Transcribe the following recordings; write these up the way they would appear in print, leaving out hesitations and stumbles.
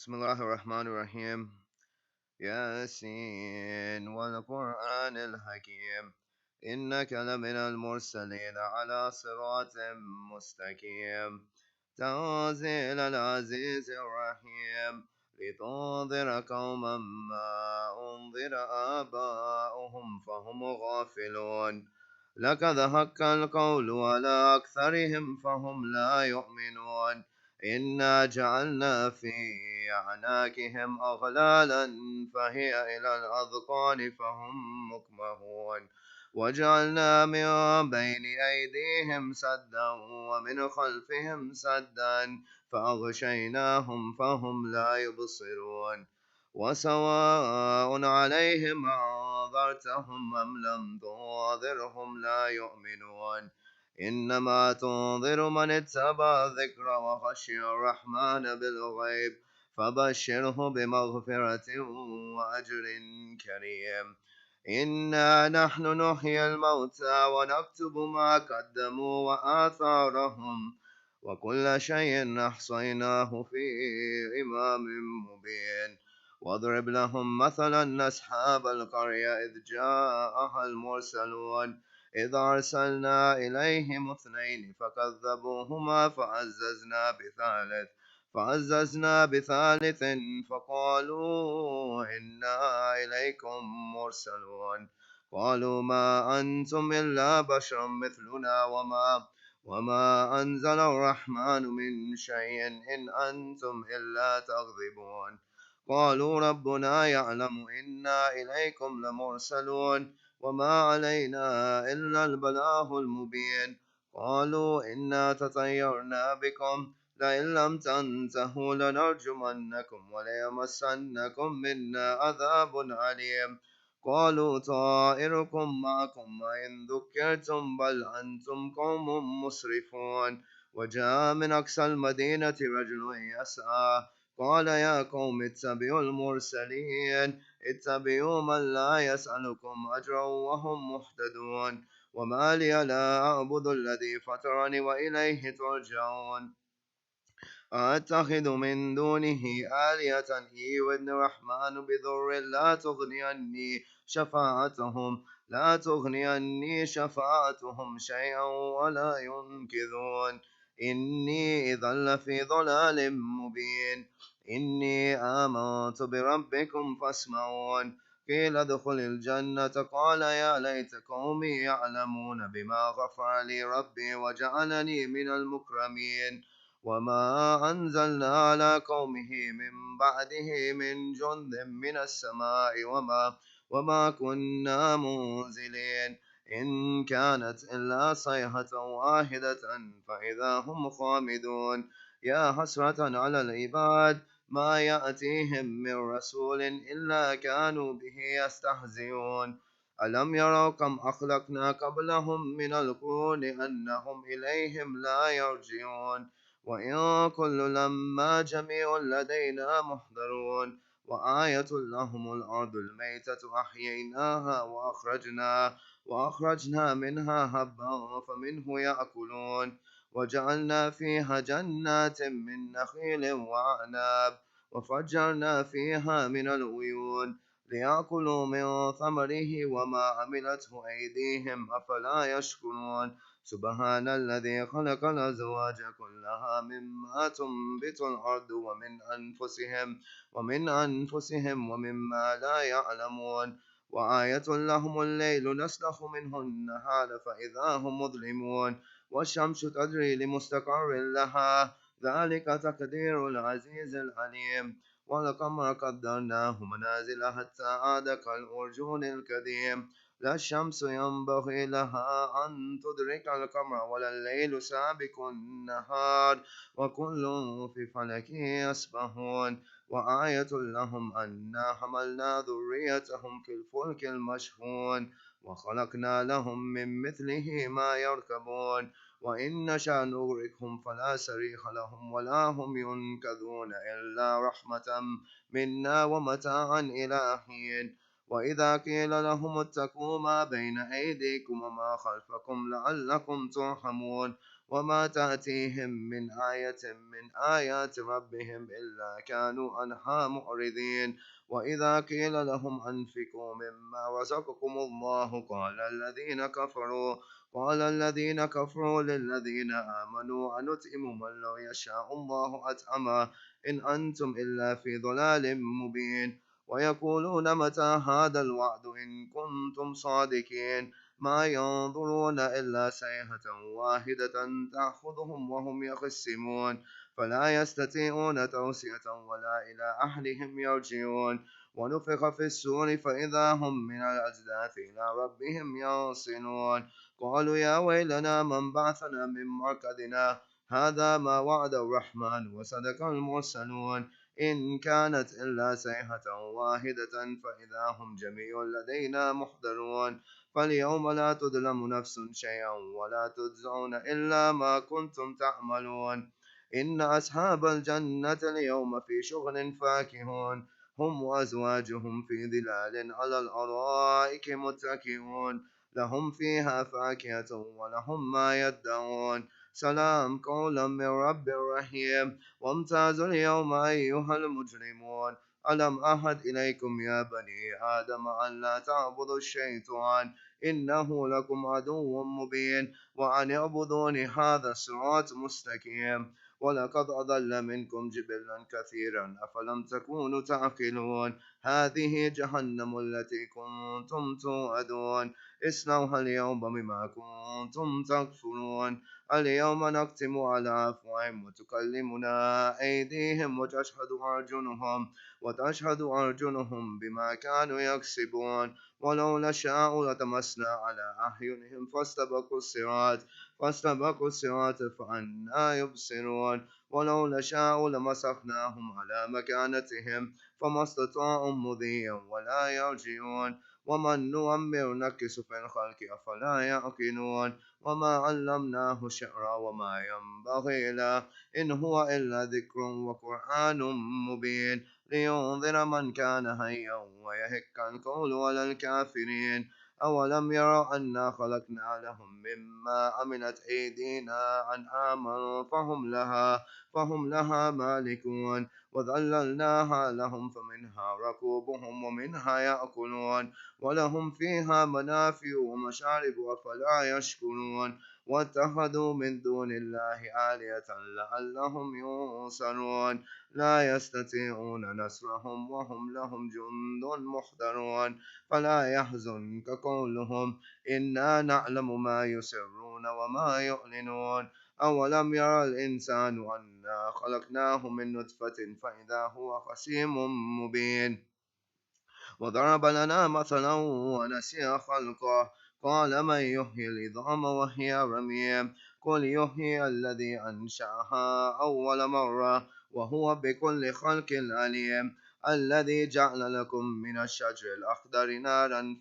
بسم الله الرحمن الرحيم. ياسين والقرآن الحكيم إنك لمن المرسلين على صراط مستقيم. تنزيل العزيز الرحيم لتنذر قوما ما أنذر آباؤهم فهم غافلون. لقد حق القول على أكثرهم فهم لا يؤمنون. إنا جعلنا في أعناقهم أغلالا فهي إلى الأذقان فهم مقمحون. وجعلنا من بين أيديهم سدا ومن خلفهم سدا فأغشيناهم فهم لا يبصرون. وسواء عليهم أنذرتهم أم لم تنذرهم لا يؤمنون. إنما تنذر من اتبع الذكر وخشي الرحمن بالغيب فبشره بمغفرة وأجر كريم. إنا نحن نحيي الموتى ونكتب ما قدموا وآثارهم وكل شيء أحصيناه في إمام مبين. واضرب لهم مثلا أصحاب القرية إذ جاءها المرسلون إذ أرسلنا إليهم اثنين فكذبوهما فعززنا بثالث فقالوا إنا إليكم مرسلون. قالوا ما أنتم إلا بشر مثلنا وما أنزل الرحمن من شيء إن أنتم إلا تكذبون. قالوا ربنا يعلم إنا إليكم لمرسلون وما علينا إلا البلاغ المبين. قالوا إنا تطيرنا بكم لئن لم تنتهوا لنرجمنكم وليمسنكم منا عذاب أليم. قالوا طائركم معكم وإن ذكرتم بل أنتم قوم مسرفون. وجاء من أقصى المدينة رجل يسعى قال يا قوم اتبعوا المرسلين اتبعوا من لا يسألكم أجرا وهم مهتدون. وما لي لا أعبد الذي فطرني وإليه ترجعون. أتخذ من دونه آلية إن يردن الرحمن بضر لا تغني عني شفاعتهم شيئا ولا ينقذون. إني إذا لفي ضلال مبين. إني آمنت بربكم فاسمعون. قيل ادخل الجنة قال يا ليت قومي يعلمون بما غفر لي ربي وجعلني من المكرمين. وما أنزلنا على قومه من بعده من جند من السماء وما كنا منزلين. إن كانت إلا صيحة واحدة فإذا هم خامدون. يا حسرة على العباد ما يأتيهم من رسول إلا كانوا به يستهزئون. ألم يروا كم أخلقنا قبلهم من القرون أنهم إليهم لا يرجعون. وإن كل لما جميع لدينا محضرون. وآية لهم الأرض الميتة أحييناها وأخرجنا منها هبا فمنه يأكلون. وجعلنا فيها جنات من نخيل وأعناب وفجرنا فيها من العيون ليأكلوا من ثمره وما عملته أيديهم أفلا يشكرون. سبحان الذي خلق الأزواج كلها مما تنبت الأرض ومن أنفسهم ومما لا يعلمون. وآية لهم الليل نسلخ منه النهار فإذا هم مظلمون. والشمس تجري لمستقر لها ذلك تقدير العزيز العليم. والقمر قدرناه منازل حتى عاد كالأرجون القديم. لا الشمس ينبغي لها أن تدرك القمر ولا الليل سابق النهار وكل في فلك يسبحون. وآية لهم أنا حملنا ذريتهم في الفلك المشحون وخلقنا لهم من مثله ما يركبون. وإن نشأ نغرقهم فلا صريخ لهم ولا هم ينقذون إلا رحمة منا ومتاعا إلى حين. وإذا قيل لهم اتقوا ما بين أيديكم وما خلفكم لعلكم ترحمون وما تأتيهم من آية من آيات ربهم إلا كانوا عنها معرضين وإذا قيل لهم أنفقوا مما رزقكم الله قال الذين كفروا للذين آمنوا أنطعم من لو يشاء الله أطعمه إن أنتم إلا في ضلال مبين ويقولون متى هذا الوعد إن كنتم صادقين ما ينظرون إلا صيحة واحدة تأخذهم وهم يخصمون فلا يستطيعون توصية ولا إلى أهلهم يرجعون ونفخ في السور فإذا هم من الأجداث إلى ربهم ينصلون قالوا يا ويلنا من بعثنا من مرقدنا هذا ما وعد الرحمن وصدق المرسلون إن كانت إلا صيحة واحدة فإذا هم جميع لدينا محضرون فاليوم لا تظلم نفس شيئا ولا تجزون إلا ما كنتم تعملون إن أصحاب الجنة اليوم في شغل فاكهون هم وأزواجهم في ظلال على الأرائك متكئون لهم فيها فاكهة ولهم ما يدعون سلام قولا من رب رحيم وامتازوا اليوم أيها المجرمون ألم أهد إليكم يا بني آدم أن لا تعبدوا الشيطان إنه لكم عدو مبين وأن اعبدوني هذا الصراط مستقيم ولقد أضل منكم جبلا كثيرا أفلم تكونوا تعقلون هذه جهنم التي كنتم توعدون اصلوها اليوم بما كنتم تكفرون اليوم نختم على أفواههم وتكلمنا أيديهم وتشهد أرجلهم بما كانوا يكسبون ولو نشاء لطمسنا على أعينهم فاستبقوا الصراط فأنى يبصرون ولو نشاء لمسخناهم على مكانتهم فما استطاعوا مضيا ولا يرجعون ومن نؤمر نكس في الخلق أفلا يعقلون وما علمناه شعرا وما ينبغي له إن هو إلا ذكر وقرآن مبين لينذر من كان حيا ويحق القول على الكافرين أولم يروا أنا خلقنا لهم مما عملت أيدينا أنعاما فهم لها مالكون وذللناها لهم فمنها ركوبهم ومنها يأكلون ولهم فيها منافع ومشارب أفلا يشكرون واتخذوا من دون الله آلهة لعلهم ينصرون لا يستطيعون نصرهم وهم لهم جند محضرون فلا يحزنك قولهم إنا نعلم ما يسرون وما يعلنون أولم يرى الإنسان أنا خلقناه من نطفة فإذا هو خصيم مبين وضرب لنا مثلا ونسي خلقه قال من يحيي العظام وهي رميم قل يحيي الذي أنشأها أول مرة وهو بكل خلق عليم الذي جعل لكم من الشجر الأخضر نارا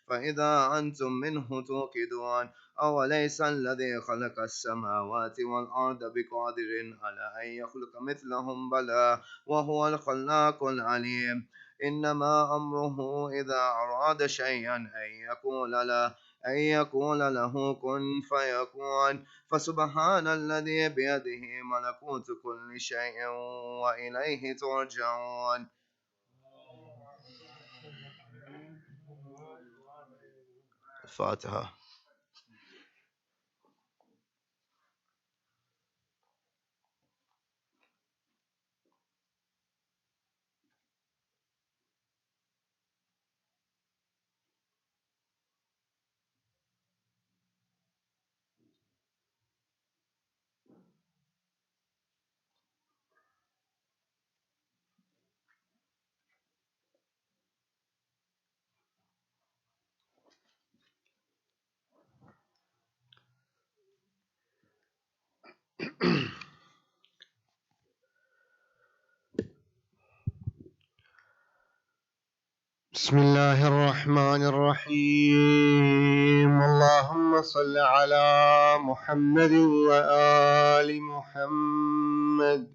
فإذا أنتم منه توقدون أوليس الذي خلق السماوات والأرض بقادر على أن يخلق مثلهم بلى وهو الخلاق العليم إنما أمره إذا أراد شيئا أن يقول له كن فيكون فسبحان الذي بيده ملكوت كل شيء وإليه ترجعون الفاتحة. بسم الله الرحمن الرحيم اللهم صل على محمد وآل محمد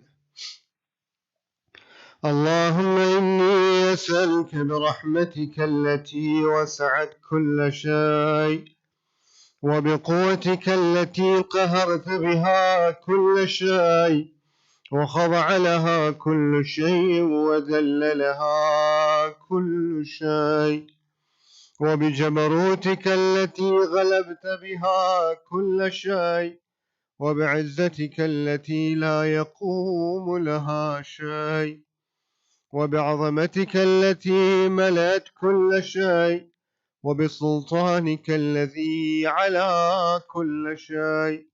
اللهم إني أسألك برحمتك التي وسعت كل شيء وبقوتك التي قهرت بها كل شيء وخضع لها كل شيء وذل لها كل شيء وبجبروتك التي غلبت بها كل شيء وبعزتك التي لا يقوم لها شيء وبعظمتك التي ملأت كل شيء وبسلطانك الذي على كل شيء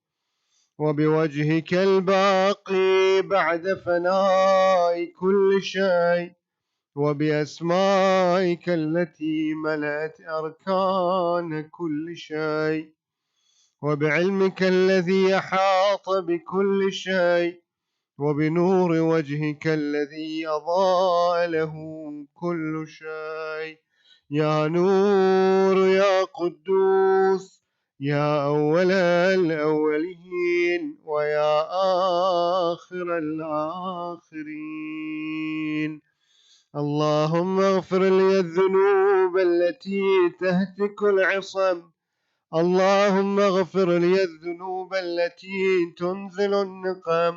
وبوجهك الباقي بعد فناء كل شيء وبأسمائك التي ملأت أركان كل شيء وبعلمك الذي أحاط بكل شيء وبنور وجهك الذي أضاء له كل شيء يا نور يا قدوس يا أول الأولين ويا آخر الآخرين اللهم اغفر لي الذنوب التي تهتك العصم اللهم اغفر لي الذنوب التي تنزل النقم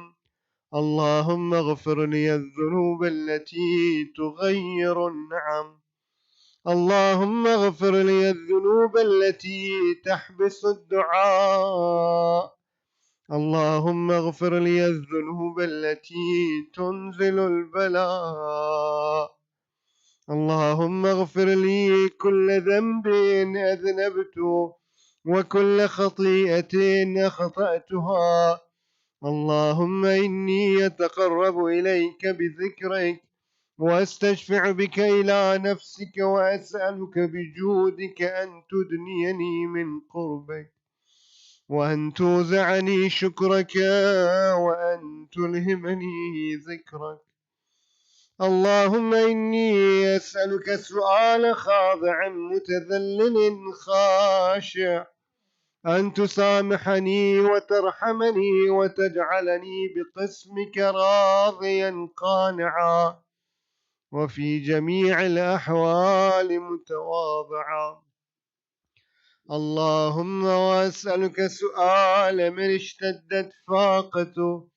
اللهم اغفر لي الذنوب التي تغير النعم اللهم اغفر لي الذنوب التي تحبس الدعاء اللهم اغفر لي الذنوب التي تنزل البلاء اللهم اغفر لي كل ذنب أذنبته وكل خطيئة أخطأتها اللهم إني أتقرب إليك بذكرك وأستشفع بك إلى نفسك وأسألك بجودك أن تدنيني من قربك وأن توزعني شكرك وأن تلهمني ذكرك اللهم إني أسألك سؤال خاضع متذلل خاشع أن تسامحني وترحمني وتجعلني بقسمك راضيا قانعا وفي جميع الأحوال متواضعا اللهم وأسألك سؤال من اشتدت فاقته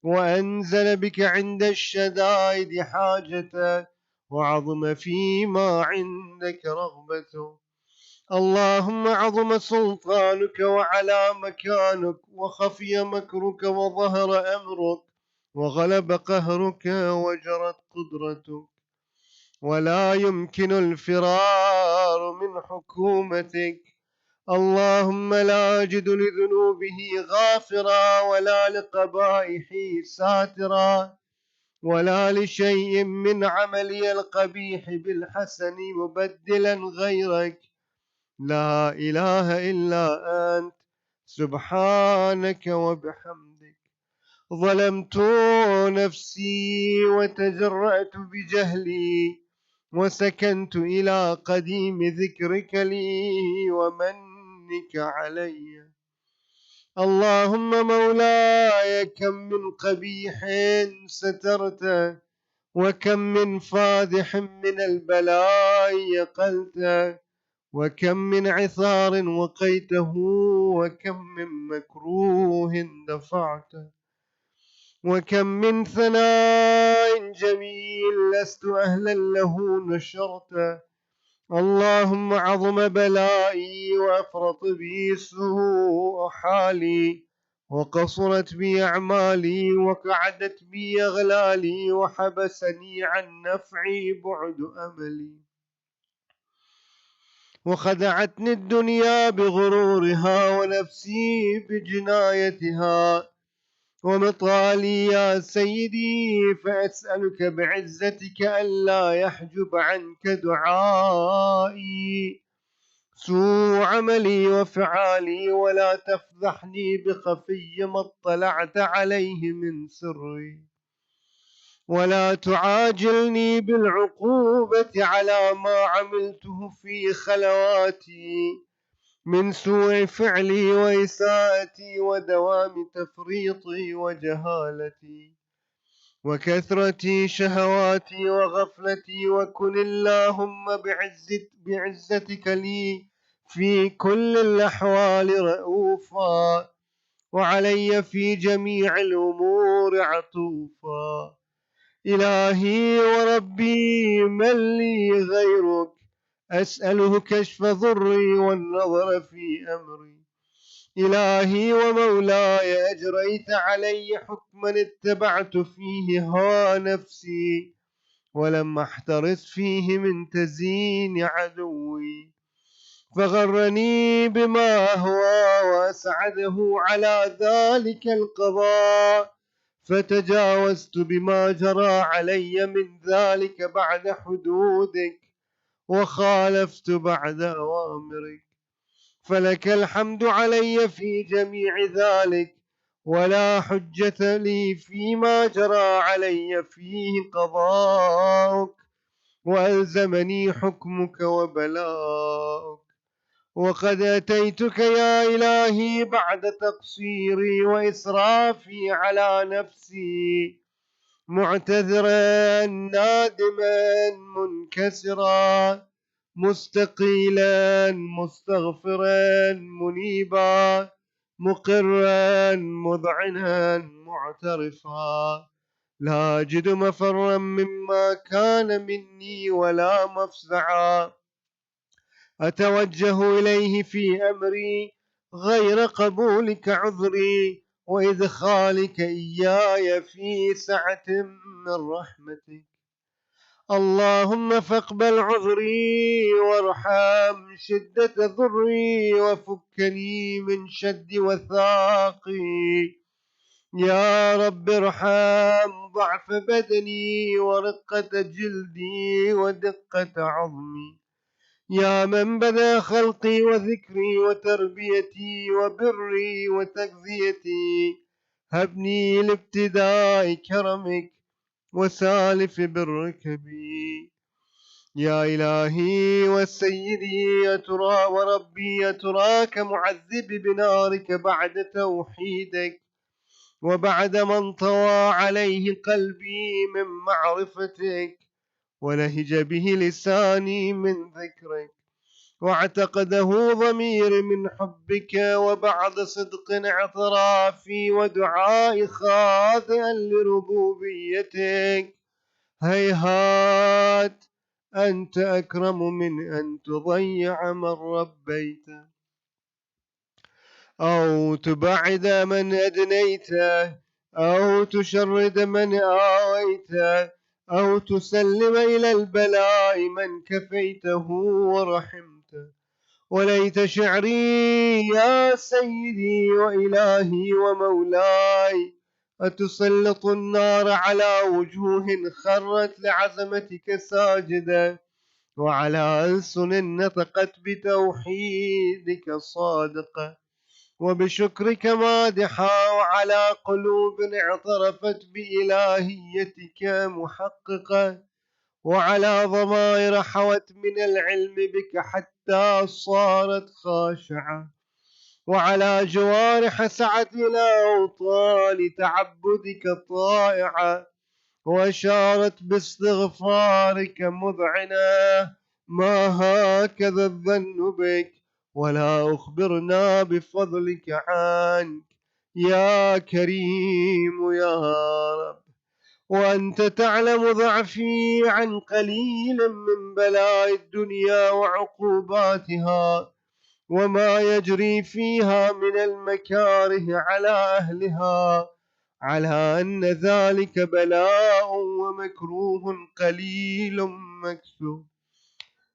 وأنزل بك عند الشدائد حاجته وعظم فيما عندك رغبته اللهم عظم سلطانك وعلى مكانك وخفي مكرك وظهر أمرك وغلب قهرك وجرت قدرتك ولا يمكن الفرار من حكومتك اللهم لا أجد لذنوبه غافرا ولا لقبائحه ساترا ولا لشيء من عملي القبيح بالحسن مبدلا غيرك لا إله إلا أنت سبحانك وبحمدك ظلمت نفسي وتجرأت بجهلي وسكنت إلى قديم ذكرك لي ومنك علي اللهم مولاي كم من قبيح سترته وكم من فادح من البلاء يقلته وكم من عثار وقيته وكم من مكروه دفعته وكم من ثناء جميل لست أهلا له نشرته اللهم عظم بلائي وأفرط بي سوء حالي وقصرت بي أعمالي وقعدت بي أغلالي وحبسني عن نفعي بعد أملي وخدعتني الدنيا بغرورها ونفسي بجنايتها ومطالي يا سيدي فأسألك بعزتك ألا يحجب عنك دعائي سوء عملي وفعالي ولا تفضحني بخفي ما اطلعت عليه من سري ولا تعاجلني بالعقوبة على ما عملته في خلواتي من سوء فعلي وإساءتي ودوام تفريطي وجهالتي وكثرة شهواتي وغفلتي، وكن اللهم بعزتك لي في كل الأحوال رؤوفا، وعلي في جميع الأمور عطوفا. إلهي وربي من لي غيرك، أسأله كشف ضري والنظر في أمري. إلهي ومولاي، أجريت علي حكما اتبعت فيه هوى نفسي، ولم أحترس فيه من تزيين عدوي، فغرني بما هو وأسعده على ذلك القضاء، فتجاوزت بما جرى علي من ذلك بعد حدودك، وخالفت بعد أوامرك. فلك الحمد علي في جميع ذلك، ولا حجة لي فيما جرى علي فيه قضاءك، وألزمني حكمك وبلاؤك. وقد أتيتك يا إلهي بعد تقصيري وإسرافي على نفسي، معتذرا نادما منكسرا، مستقيلا مستغفرا منيبا، مقرا مذعنا معترفا، لا أجد مفرا مما كان مني ولا مفزعا أتوجه إليه في أمري غير قبولك عذري، وإدخالك إياي في سعة من رحمتك. اللهم فاقبل عذري وارحم شدة ضري، وفكني من شد وثاقي. يا رب ارحم ضعف بدني ورقة جلدي ودقة عظمي. يا من بدا خلقي وذكري وتربيتي وبري وتغذيتي، هبني لابتداء كرمك وسالف برك بي. يا إلهي وسيدي أترى وربي، أتراك معذب بنارك بعد توحيدك، وبعد من طوى عليه قلبي من معرفتك، ولهج به لساني من ذكرك، واعتقده ضميري من حبك، وبعد صدق اعترافي ودعائي خاضعا لربوبيتك. هيهات، أنت أكرم من أن تضيع من ربيته، أو تبعد من أدنيته، أو تشرد من آويته، أو تسلم إلى البلاء من كفيته ورحمته. وليت شعري يا سيدي وإلهي ومولاي، أتسلط النار على وجوه خرت لعظمتك ساجدة، وعلى ألسن نطقت بتوحيدك صادقة، وبشكرك مادحة، وعلى قلوب اعترفت بإلهيتك محققة، وعلى ضمائر حوت من العلم بك حتى صارت خاشعة، وعلى جوارح سعت إلى أوطان تعبدك طائعة، وأشارت باستغفارك مذعنة. ما هكذا الظن بك، ولا أخبرنا بفضلك عنك يا كريم يا رب. وأنت تعلم ضعفي عن قليل من بلاء الدنيا وعقوباتها، وما يجري فيها من المكاره على أهلها، على أن ذلك بلاء ومكروه قليل مكسور،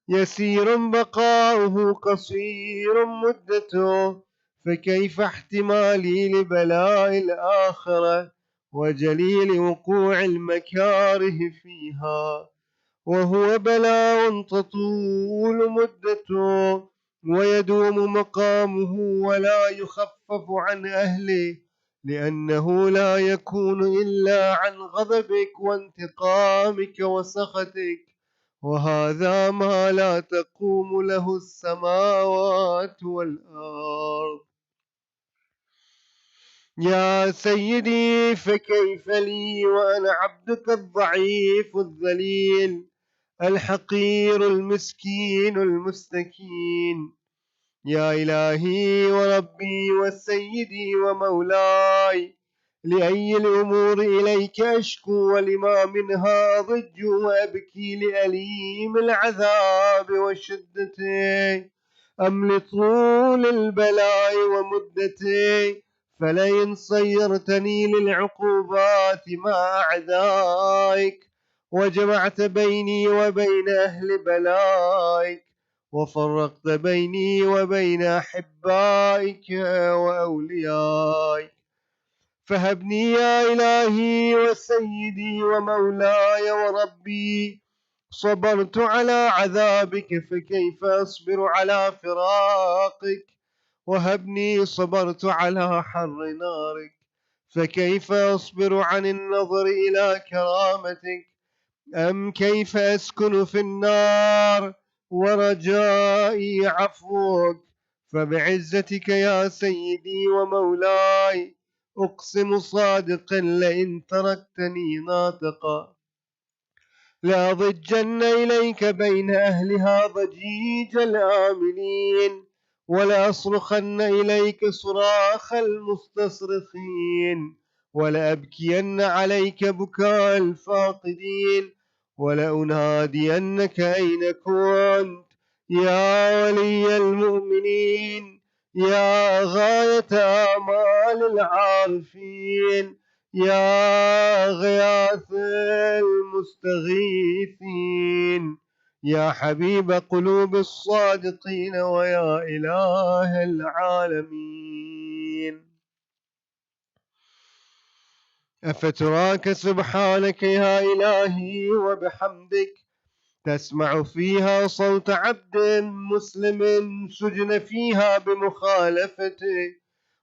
يسير بقاؤه قصير مدته، فكيف احتمالي لبلاء الآخرة وجليل وقوع المكاره فيها، وهو بلاء تطول مدته ويدوم مقامه ولا يخفف عن أهله، لأنه لا يكون إلا عن غضبك وانتقامك وسخطك، وهذا ما لا تقوم له السماوات والأرض. يا سيدي فكيف لي وأنا عبدك الضعيف الذليل الحقير المسكين المستكين. يا إلهي وربي وسيدي ومولاي، لأي الأمور إليك أشكو ولما منها ضج وأبكي لأليم العذاب وشدته أم لطول البلاء ومدته؟ فلئن صيرتني للعقوبات مع أعدائك وجمعت بيني وبين أهل بلائك وفرقت بيني وبين أحبائك وأوليائك، فهبني يا إلهي وسيدي ومولاي وربي. صبرت على عذابك فكيف أصبر على فراقك، وهبني صبرت على حر نارك فكيف أصبر عن النظر إلى كرامتك. أم كيف أسكن في النار ورجائي عفوك؟ فبعزتك يا سيدي ومولاي أقسم صادقا لئن تركتني ناطقا لأضجن إليك بين أهلها ضجيج الآمنين، ولأصرخن إليك صراخ المستصرخين، ولأبكين عليك بكاء الفاقدين، ولأنادينك أين كنت يا ولي المؤمنين، يا غاية آمال العارفين، يا غياث المستغيثين، يا حبيب قلوب الصادقين، ويا إله العالمين. أفتراك سبحانك يا إلهي وبحمدك تسمع فيها صوت عبد مسلم سجن فيها بمخالفته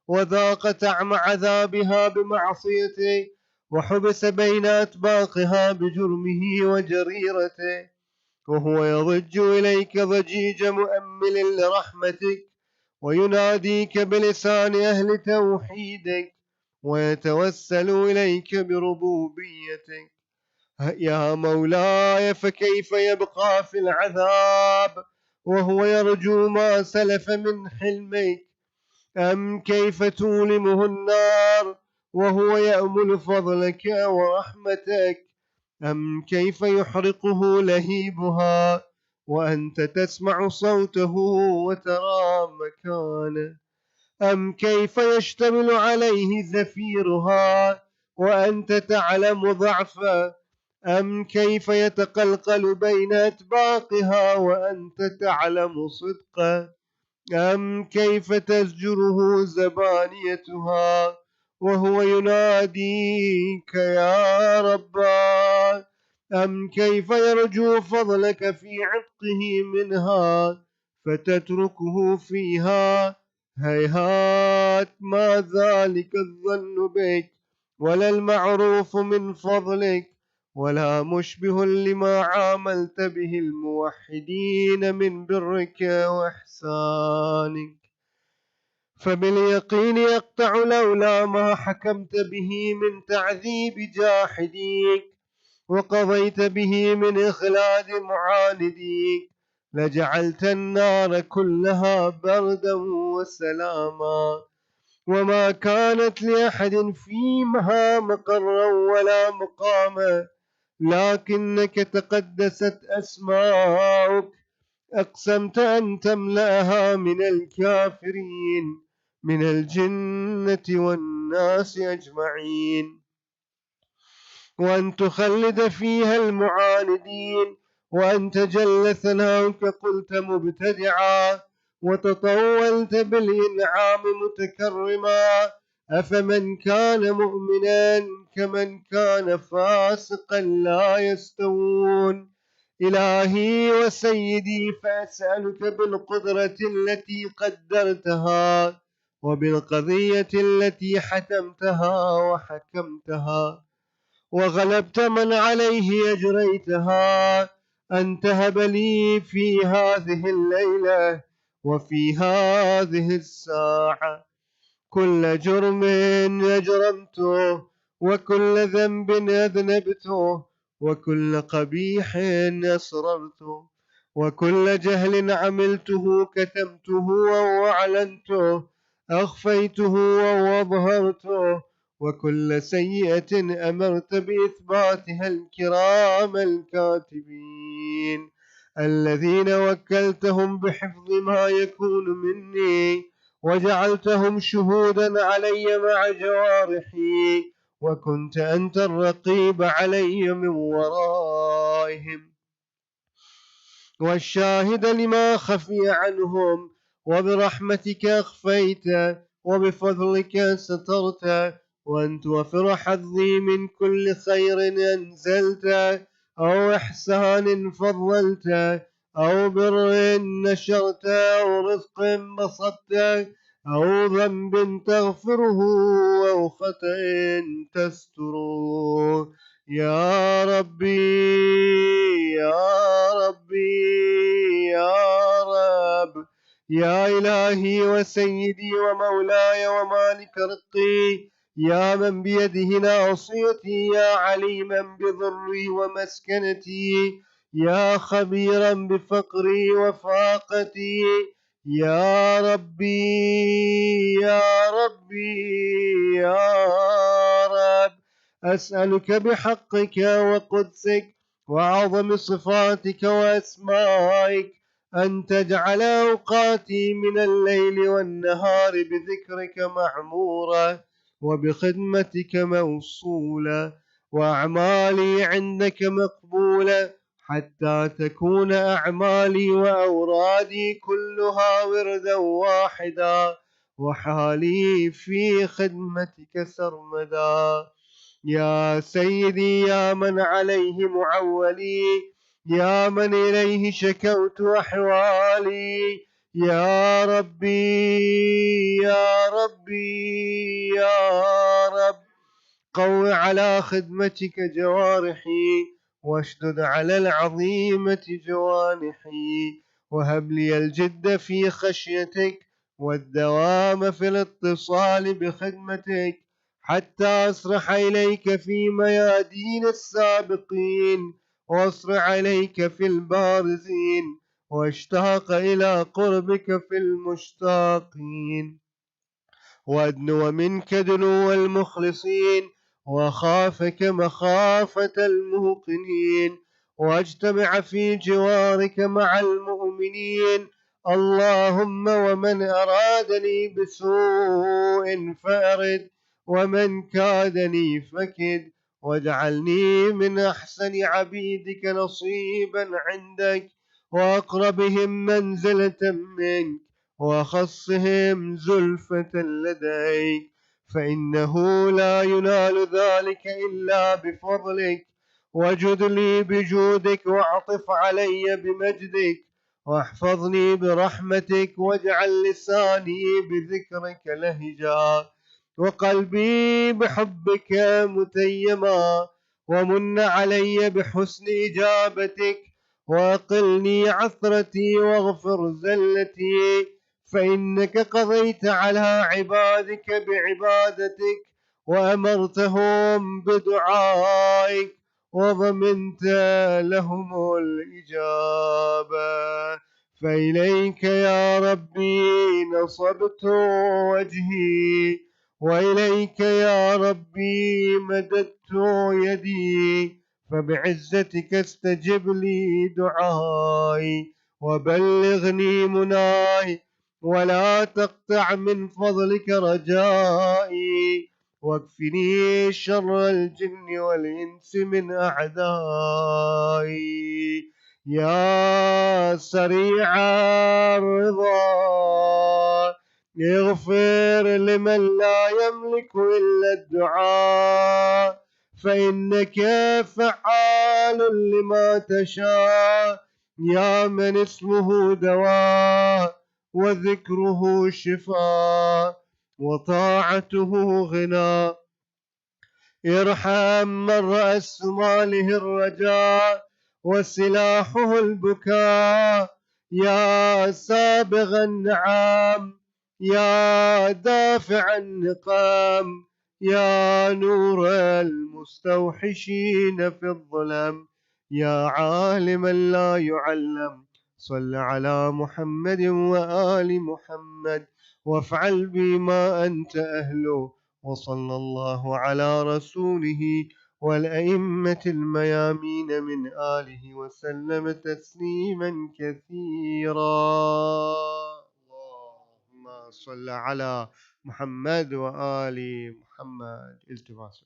وذاق طعم عذابها بمعصيته وحبس بين أطباقها بجرمه وجريرته، وهو يضج إليك ضجيج مؤمل لرحمتك ويناديك بلسان أهل توحيدك ويتوسل إليك بربوبيتك. يا مولاي فكيف يبقى في العذاب وهو يرجو ما سلف من حلمك؟ أم كيف تولمه النار وهو يأمل فضلك ورحمتك؟ أم كيف يحرقه لهيبها وأنت تسمع صوته وترى مكانه؟ أم كيف يشتمل عليه زفيرها وأنت تعلم ضعفه؟ أم كيف يتقلقل بين أطباقها وأنت تعلم صدقه؟ أم كيف تزجره زبانيتها وهو يناديك يا رباه؟ أم كيف يرجو فضلك في عتقه منها فتتركه فيها؟ هيهات ما ذلك الظن بك ولا المعروف من فضلك ولا مشبه لما عاملت به الموحدين من برك وإحسانك. فباليقين يقطع لولا ما حكمت به من تعذيب جاحديك وقضيت به من إخلاد معانديك لجعلت النار كلها بردا وسلاما، وما كانت لأحد فيها مقرا ولا مقاما، لكنك تقدست أسماؤك أقسمت أن تملأها من الكافرين من الجنة والناس أجمعين، وأن تخلد فيها المعاندين، وأنت جل ثناؤك قلت مبتدعا وتطولت بالإنعام متكرما. أفمن كان مؤمنا كمن كان فاسقا لا يستوون. إلهي وسيدي فأسألك بالقدرة التي قدرتها وبالقضية التي حتمتها وحكمتها وغلبت من عليه أجريتها أن تهب لي في هذه الليلة وفي هذه الساعة كل جرم أجرمته، وكل ذنب أذنبته، وكل قبيح أسررته، وكل جهل عملته كتمته أو أعلنته، أخفيته أو أظهرته، وكل سيئة أمرت بإثباتها الكرام الكاتبين الذين وكلتهم بحفظ ما يكون مني، وجعلتهم شهودا علي مع جوارحي، وكنت أنت الرقيب علي من ورائهم والشاهد لما خفي عنهم، وبرحمتك أخفيت، وبفضلك سترت، وأن توفر حظي من كل خير أنزلت، أو إحسان فضلت، أو بر نشرت، أو رزق بسطت، أو ذنب تغفره، أو خطأ تستره. يا ربي يا ربي يا رب، يا إلهي وسيدي ومولاي ومالك رقي، يا من بيده ناصيتي، يا عليما بضري ومسكنتي، يا خبيرا بفقري وفاقتي، يا ربي يا ربي يا رب، أسألك بحقك وقدسك وعظم صفاتك وأسمائك أن تجعل أوقاتي من الليل والنهار بذكرك معمورة، وبخدمتك موصولة، وأعمالي عندك مقبولة، حتى تكون أعمالي وأورادي كلها وردا واحدا، وحالي في خدمتك سرمدا. يا سيدي يا من عليه معولي، يا من إليه شكوت أحوالي، يا ربي يا ربي يا رب، قو على خدمتك جوارحي، واشدد على العظيمة جوانحي، وهب لي الجد في خشيتك، والدوام في الاتصال بخدمتك، حتى أسرح إليك في ميادين السابقين، وأسرع إليك في البارزين، واشتاق إلى قربك في المشتاقين، وأدنو منك دنو المخلصين، وخافك مخافة الموقنين، واجتمع في جوارك مع المؤمنين. اللهم ومن أرادني بسوء فأرد، ومن كادني فكد، واجعلني من أحسن عبيدك نصيبا عندك، وأقربهم منزلة منك، وأخصهم زلفة لديك، فإنه لا ينال ذلك إلا بفضلك. وجد لي بجودك، واعطف علي بمجدك، واحفظني برحمتك، واجعل لساني بذكرك لهجا، وقلبي بحبك متيما، ومن علي بحسن إجابتك، وأقلني عثرتي، واغفر زلتي، فإنك قضيت على عبادك بعبادتك، وأمرتهم بدعائك، وضمنت لهم الإجابة. فإليك يا ربي نصبت وجهي، وإليك يا ربي مددت يدي، فبعزتك استجب لي دعائي، وبلغني مناي، ولا تقطع من فضلك رجائي، واكفني شر الجن والإنس من أعدائي. يا سريع الرضا، اغفر لمن لا يملك إلا الدعاء، فإنك فعال لما تشاء، يا من اسمه دواء، وذكره شفاء، وطاعته غنى. ارحم من رأس ماله الرجاء، وسلاحه البكاء، يا سابغ النعام، يا دافع النقام، يا نور المستوحشين في الظلم، يا عالما لا يعلم، صل على محمد وآل محمد وافعل بما أنت أهله. وصلى الله على رسوله والأئمة الميامين من آله وسلم تسليما كثيرا. اللهم صل على محمد وآل محمد. التماس.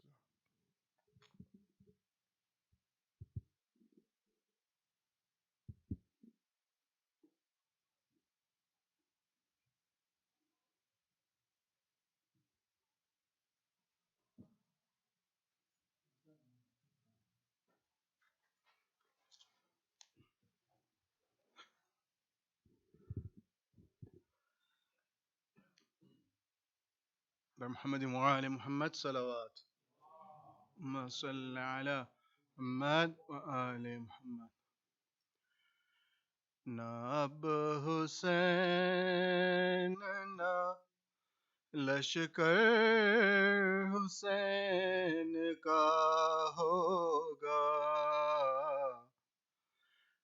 محمد وآل محمد صلوات. اللهم صل على محمد وآل محمد. ناب حسین نا لشکر حسین کا ہوگا،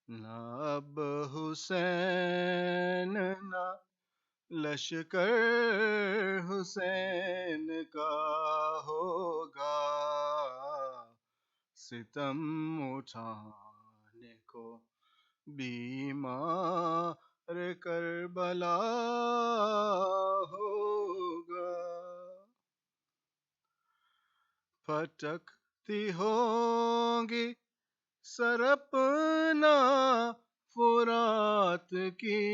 ناب حسین نا لشکر حسین کا ہوگا، ستم اٹھانے کو بیمار کربلا ہوگا، پھٹکتی ہوگی سرپنا فرات کی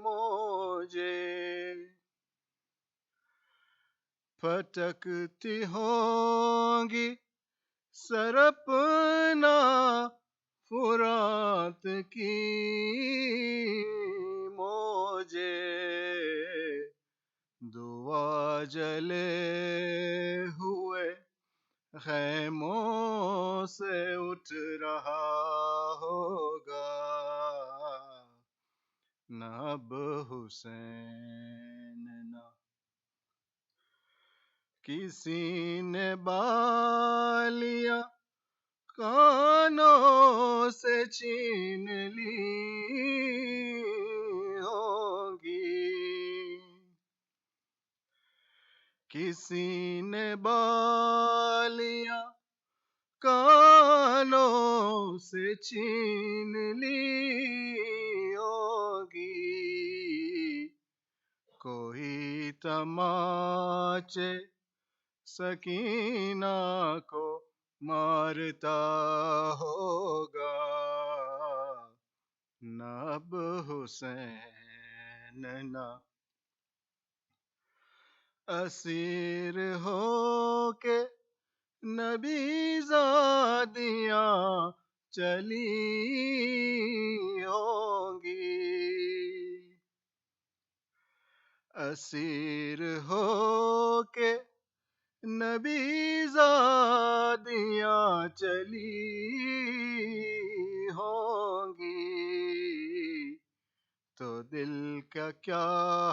موجے، پھٹکتی ہوگی سرپنا فرات کی موجے، دعا جلے ہوئے خیموں سے اٹھ رہا ہوگا، نہ اب حسین نہ کسی نے بالیاں کانوں سے چھین لی ہوں گی، کسی نے بالیاں کانوں سے چھین لی ہوگی، کوئی تماچے سکینہ کو مارتا ہوگا، نہ اب حسین نہ اسیر ہو کے نبی زادیاں چلی ہوں گی، اسیر ہو کے نبی زادیاں چلی ہوں گی، تو دل کا کیا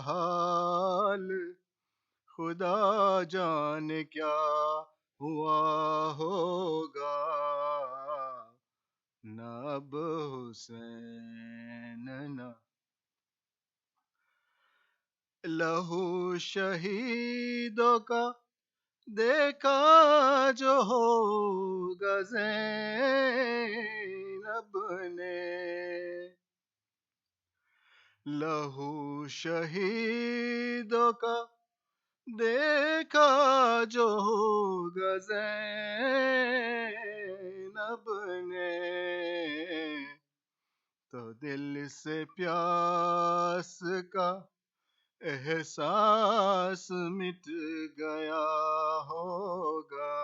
حال خدا جانے کیا ہوا ہوگا، نہ اب حسین نہ لہو شہیدوں کا دیکھا جو ہوگا زینب نے، لہو شہیدوں کا دیکھا جو ہوگا زینب نے، تو دل سے پیاس کا احساس مٹ گیا ہوگا،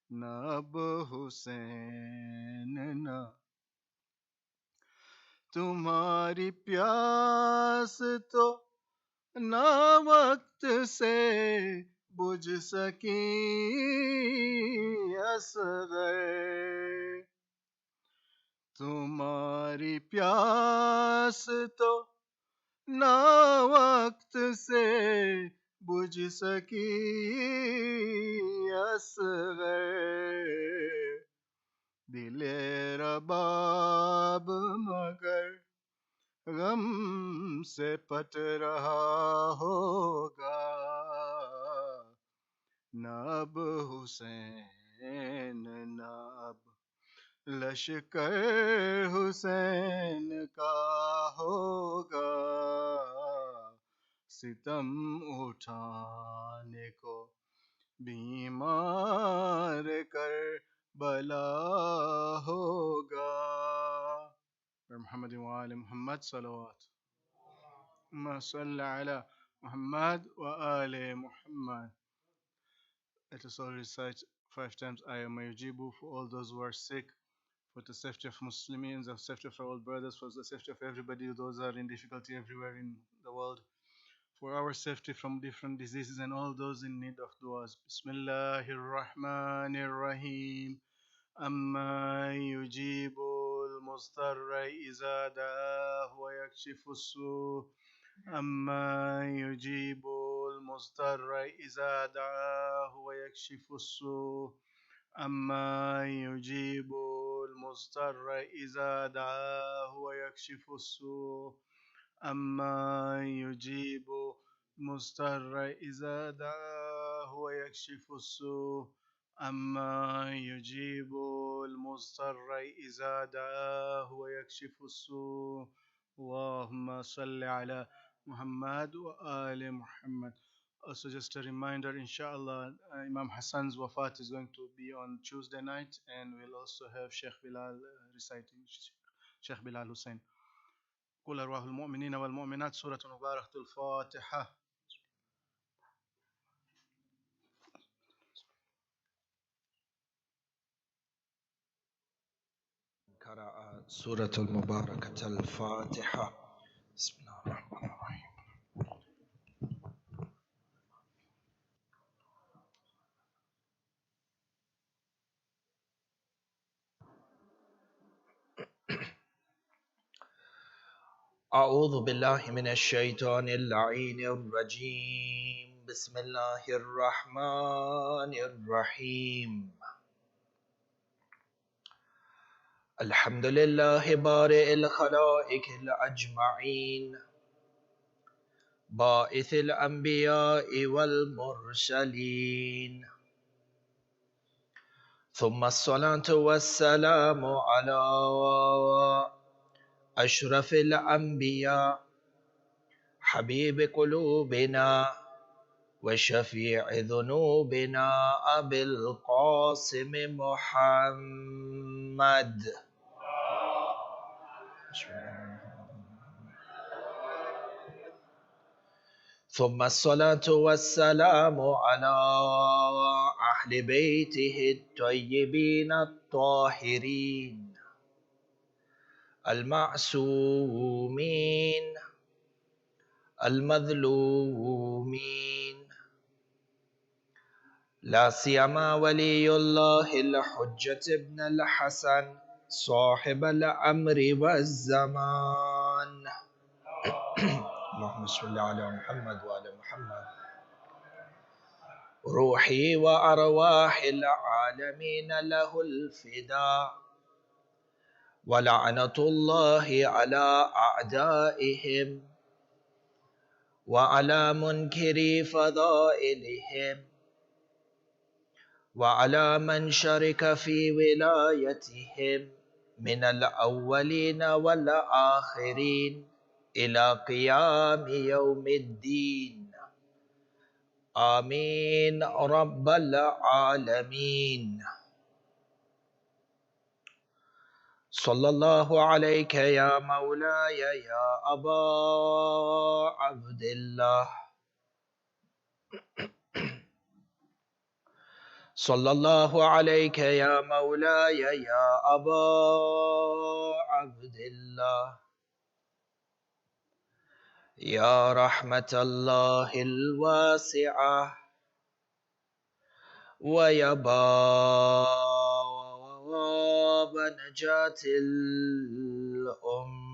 نہ اب حسین نہ تمہاری پیاس تو نہ وقت سے بجھ سکی اصغر، तुम्हारी प्यास तो ना वक्त से बुझ सकी असगर, दिले रबाब मगर गम से पट रहा होगा, नब हुसैन नब लश्कर हुसैन का होगा, सितम उठाने को बीमार कर बला होगा। मोहम्मद व आले मोहम्मद सल्लल्लाहु अलैहि Muhammad wa ali Muhammad. Let us all recite 5 times Ayah Mayujibu for all those who are sick, for the safety of Muslims, the safety of our old brothers, for the safety of everybody, those who are in difficulty everywhere in the world, for our safety from different diseases and all those in need of du'as. Bismillahir Rahmanir Rahim. أما يجيب المضطر إذا دعاه ويكشف السوء أما يجيب المضطر إذا دعاه ويكشف السوء أما يجيب المضطر إذا دعاه ويكشف السوء أما يجيب المضطر إذا دعاه ويكشف السوء أما يجيب المضطر إذا دعاه ويكشف السوء. اللهم صل على Muhammad wa ali Muhammad. Also, just a reminder, inshallah, Imam Hassan's wafat is going to be on Tuesday night, and we'll also have Sheikh Bilal reciting, Sheikh Bilal Hussein. قل أرواح المؤمنين والمؤمنات سورة مباركة الفاتحة. قرأ سورة المباركة الفاتحة. بسم الله الرحمن الرحيم. أعوذ بالله من الشيطان اللعين الرجيم. بسم الله الرحمن الرحيم. الحمد لله بارئ الخلائق الأجمعين، باعث الأنبياء والمرسلين، ثم الصلاة والسلام على أشرف الأنبياء، حبيب قلوبنا وشفيع ذنوبنا أبي القاسم محمد. ثم الصلاة والسلام على أهل بيته الطيبين الطاهرين المعصومين المظلومين، لا سيما ولي الله الحجة ابن الحسن صاحب الأمر والزمان. اللهم صل على محمد وعلى محمد. روحي وأرواح العالمين له الفداء، ولعنة الله على أعدائهم وعلى منكري فضائلهم وعلى من شرك في ولايتهم من الأولين والآخرين إلى قيام يوم الدين. آمين رب العالمين. صلى الله عليك يا مولاي يا أبا عبد الله، صلى الله عليك يا مولاي يا أبا عبد الله، يا رحمة الله الواسعة ويا باب نجاة الأمة.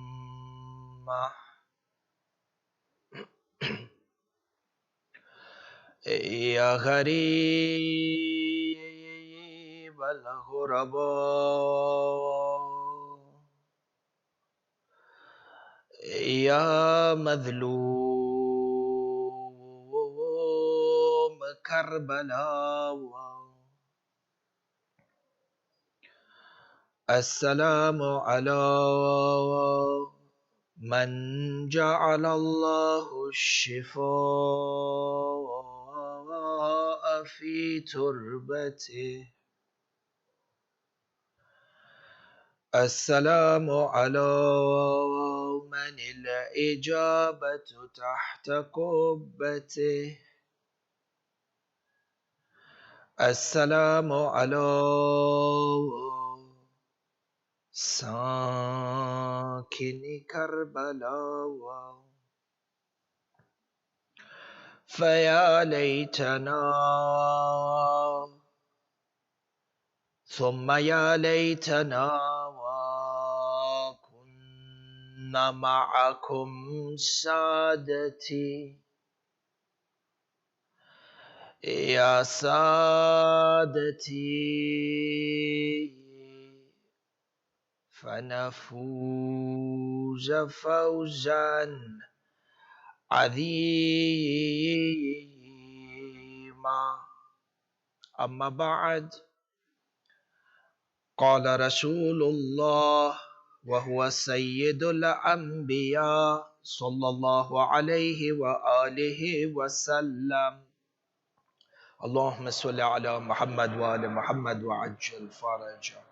يا غريب الغرباء، يا مظلوم كربلاء، السلام على من جعل الله الشفاء في تربته، السلام على من الإجابة تحت قبته، السلام على ساكن كربلاء. فيا ليتنا ثم يا ليتنا وكنا معكم سادتي، يا سادتي، فنفوز فوزا عظيما. أما بعد، قال رسول الله وهو سيد الأنبياء صلى الله عليه وآله وسلم: اللهم صل على محمد وآل محمد وعجل فرجه.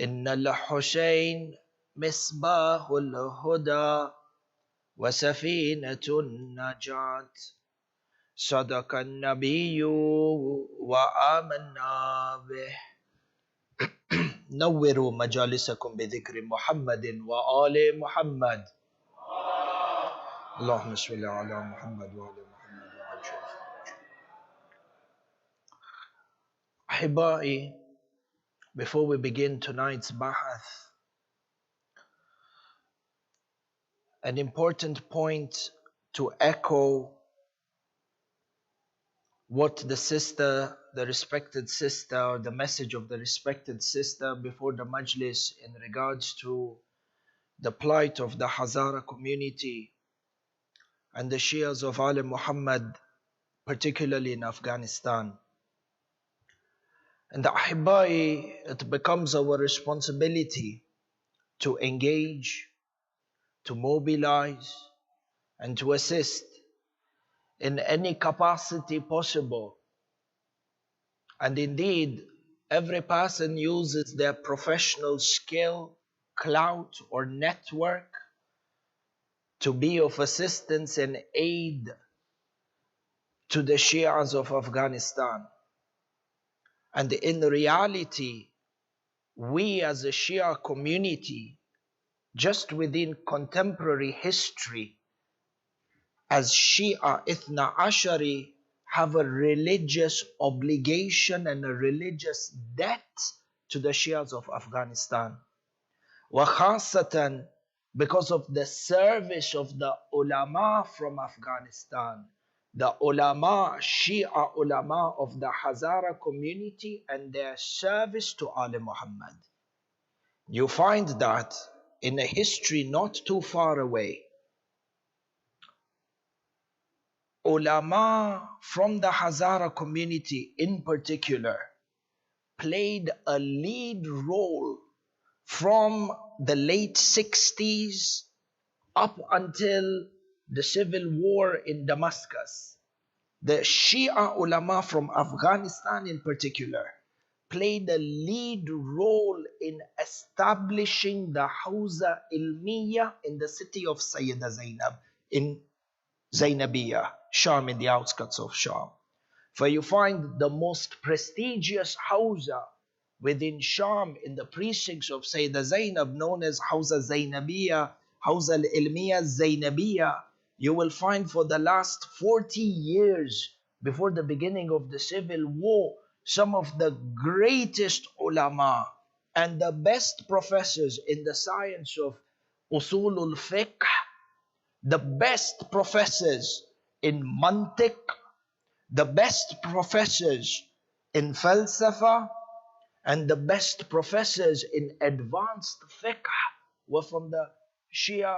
إن الحسين مصباح الهدى وسفينة النجاة، صدق النبي وآمنا به. نوروا مجالسكم بذكر محمد وآل محمد. اللهم صل على محمد وآل محمد وعجل فرجه. أحبائي, before we begin tonight's bahath, an important point to echo what the respected sister, or the message of the respected sister before the majlis in regards to the plight of the Hazara community and the Shias of Ali Muhammad, particularly in Afghanistan. And Ahibai, it becomes our responsibility to engage, to mobilize, and to assist in any capacity possible. And indeed, every person uses their professional skill, clout, or network to be of assistance and aid to the Shias of Afghanistan. And in reality, we as a Shia community, just within contemporary history, as Shia Ithna Ashari, have a religious obligation and a religious debt to the Shias of Afghanistan. وَخَاصَةً because of the service of the ulama from Afghanistan, the ulama, Shia ulama of the Hazara community, and their service to Ali Muhammad. You find that in a history not too far away, ulama from the Hazara community in particular played a lead role from the late 60s up until the civil war in Damascus. The Shia ulama from Afghanistan in particular played a lead role in establishing the Hawza Ilmiya in the city of Sayyida Zainab in Zainabiyah, Sham, in the outskirts of Sham. For you find the most prestigious Hawza within Sham in the precincts of Sayyida Zainab, known as Hawza Zainabiyah, Hawza al-Ilmiya Zainabiyah. You will find for the last 40 years before the beginning of the civil war, some of the greatest ulama and the best professors in the science of usulul fiqh, the best professors in mantiq, the best professors in falsafa, and the best professors in advanced fiqh were from the Shia,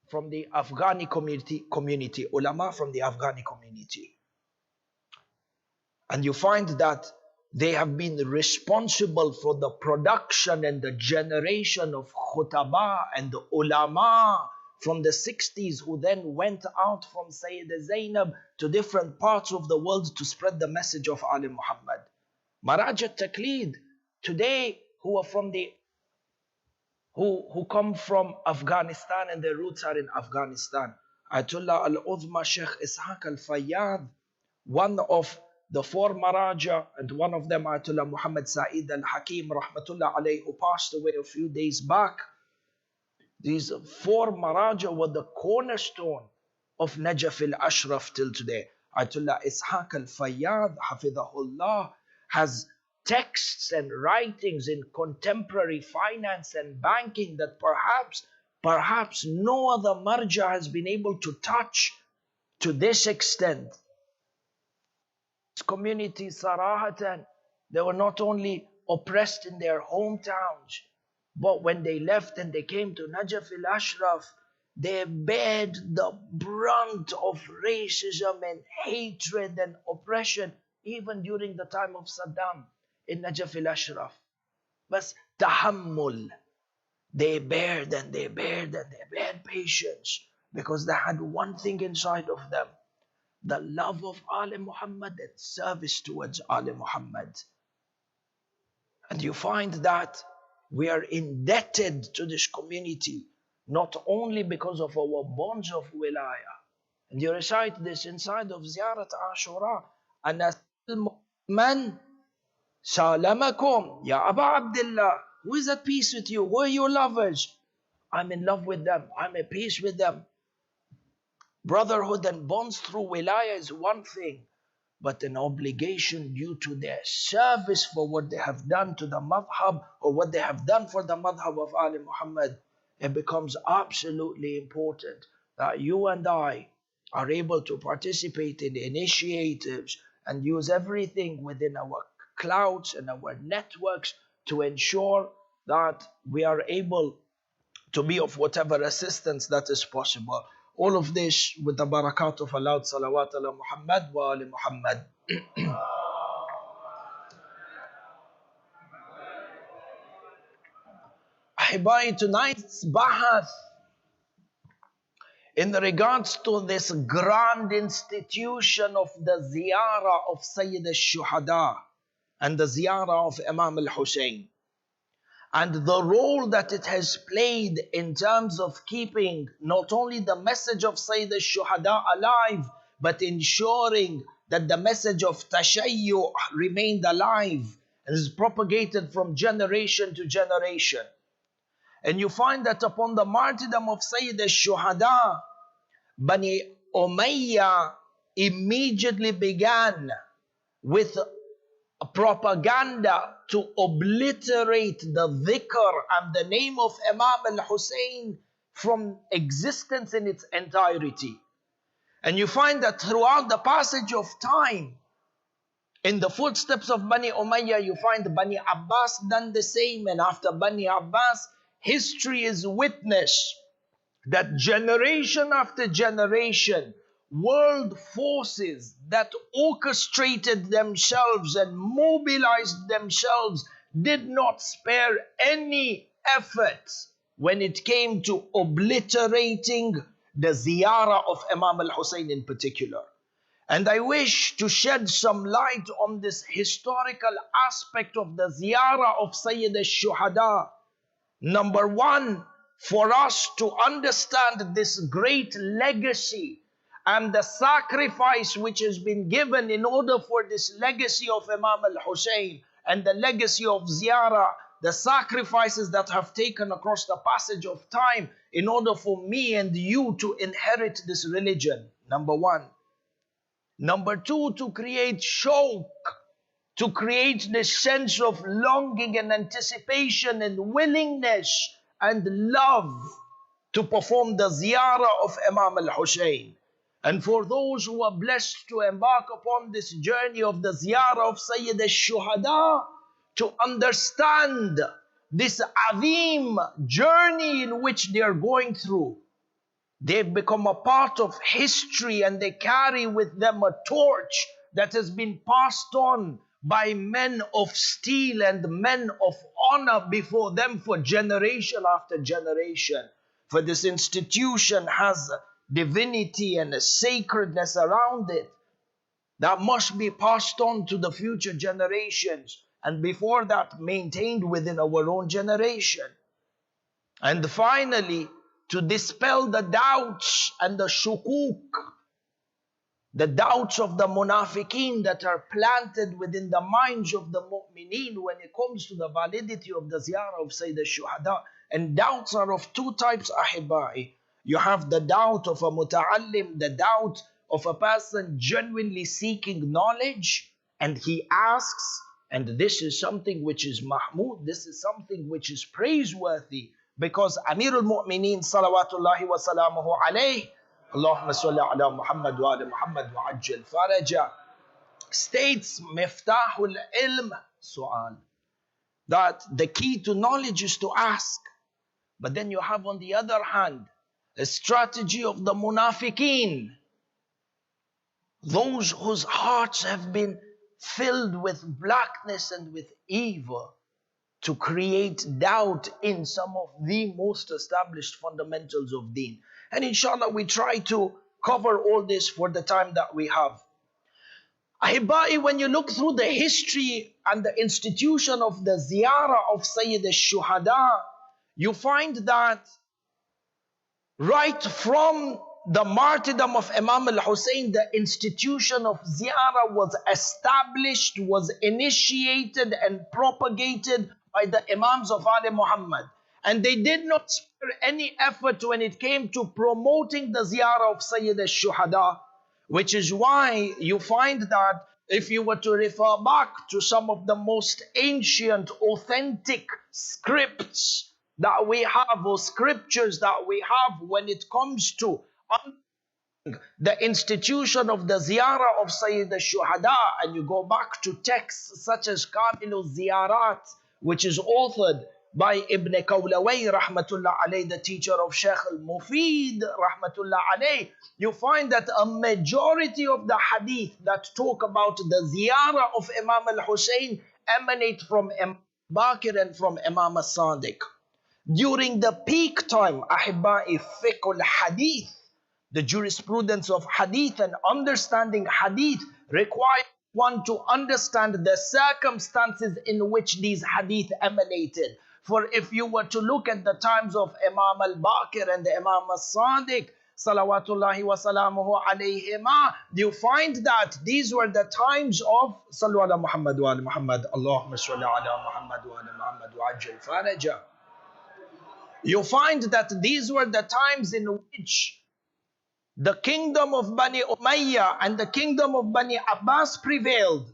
from the Afghani community, ulama from the Afghani community. And you find that they have been responsible for the production and the generation of khutaba and the ulama from the 60s, who then went out from Sayyidah Zainab to different parts of the world to spread the message of Ali Muhammad. Maraj al-Taqleed today, who are from the who come from Afghanistan and their roots are in Afghanistan. Ayatollah al-Uzma Sheikh Ishaq al-Fayyad, one of the four Maraja, and one of them Ayatollah Muhammad Sa'id al-Hakim rahmatullah alayhi, who passed away a few days back. These four Maraja were the cornerstone of Najaf al-Ashraf till today. Ayatollah Ishaq al-Fayyad hafidhahullah has texts and writings in contemporary finance and banking that perhaps no other marja has been able to touch to this extent. This community, sarahatan, they were not only oppressed in their hometowns, but when they left and they came to Najaf al-Ashraf, they bared the brunt of racism and hatred and oppression, even during the time of Saddam in Najaf al-Ashraf. But tahammul, they bared and they bared and they bared patience, because they had one thing inside of them: the love of Ali Muhammad and service towards Ali Muhammad. And you find that we are indebted to this community, not only because of our bonds of wilayah. And you recite this inside of Ziyarat Ashura. Man salamakum ya Aba Abdullah. Who is at peace with you? Who are your lovers? I'm in love with them. I'm at peace with them. Brotherhood and bonds through wilayah is one thing, but an obligation due to their service for what they have done to the madhab, or what they have done for the madhab of Ali Muhammad, it becomes absolutely important that you and I are able to participate in initiatives and use everything within our clouds and our networks to ensure that we are able to be of whatever assistance that is possible. All of this with the barakat of Allah, salawat ala Muhammad wa ali Muhammad. Ahibai, tonight's bahath in regards to this grand institution of the ziyarah of Sayyid al-Shuhada and the ziyarah of Imam al-Hussein, and the role that it has played in terms of keeping not only the message of Sayyid al-Shuhada alive, but ensuring that the message of Tashayyu remained alive and is propagated from generation to generation. And you find that upon the martyrdom of Sayyid al-Shuhada, Bani Umayyah immediately began with propaganda to obliterate the dhikr and the name of Imam al-Hussein from existence in its entirety. And you find that throughout the passage of time, in the footsteps of Bani Umayyah, you find Bani Abbas done the same. And after Bani Abbas, history is witness that generation after generation, world forces that orchestrated themselves and mobilized themselves did not spare any effort when it came to obliterating the ziyarah of Imam al-Hussein in particular. And I wish to shed some light on this historical aspect of the ziyarah of Sayyid al-Shuhada. Number one, for us to understand this great legacy and the sacrifice which has been given in order for this legacy of Imam al-Hussein and the legacy of ziyarah, the sacrifices that have taken across the passage of time in order for me and you to inherit this religion. Number one. Number two, to create shawq to create this sense of longing and anticipation and willingness and love to perform the ziyarah of Imam al-Hussein. And for those who are blessed to embark upon this journey of the ziyarah of Sayyid al-Shuhada, to understand this azim journey in which they are going through. They've become a part of history and they carry with them a torch that has been passed on by men of steel and men of honor before them for generation after generation. For this institution has divinity and a sacredness around it that must be passed on to the future generations, and before that maintained within our own generation. And finally, to dispel the doubts and the shukuk, the doubts of the munafiqeen that are planted within the minds of the mu'mineen when it comes to the validity of the ziyarah of Sayyid al-Shuhada. And doubts are of two types, ahibai. You have the doubt of a muta'allim, the doubt of a person genuinely seeking knowledge, and he asks, and this is something which is mahmud, this is something which is praiseworthy, because Amirul Mu'mineen salawatullahi wa salamuhu alayhi, Allahumma salli ala Muhammad wa ala Muhammad wa ajjal faraja, states miftahul ilm su'al, that the key to knowledge is to ask. But then you have on the other hand a strategy of the munafiqeen, those whose hearts have been filled with blackness and with evil, to create doubt in some of the most established fundamentals of deen. And inshallah, we try to cover all this for the time that we have. Ahibai, when you look through the history and the institution of the ziyarah of Sayyid al-Shuhada, you find that right from the martyrdom of Imam al-Hussein, the institution of ziyarah was established, was initiated and propagated by the Imams of Ali Muhammad. And they did not spare any effort when it came to promoting the ziyarah of Sayyid al-Shuhada, which is why you find that if you were to refer back to some of the most ancient, authentic scripts that we have, or scriptures that we have when it comes to the institution of the ziyarah of Sayyid al-Shuhada, and you go back to texts such as Kamil al-Ziyarat, which is authored by Ibn Qawlaway rahmatullah alayh, the teacher of Shaykh al-Mufid rahmatullah alayh, you find that a majority of the hadith that talk about the ziyarah of Imam al-Hussein emanate from Imam Bakr and from Imam al-Sadiq. During the peak time, ahibai, fiqh al-hadith, the jurisprudence of hadith and understanding hadith requires one to understand the circumstances in which these hadith emanated. For if you were to look at the times of Imam al-Baqir and the Imam al-Sadiq, salawatullahi wa salamuhu alayhima, you find that these were the times of Sallu ala Muhammad wa ala Muhammad, Allahumma salli ala Muhammad wa ala Muhammad wa ajjal faraja. You find that these were the times in which the kingdom of Bani Umayyah and the kingdom of Bani Abbas prevailed.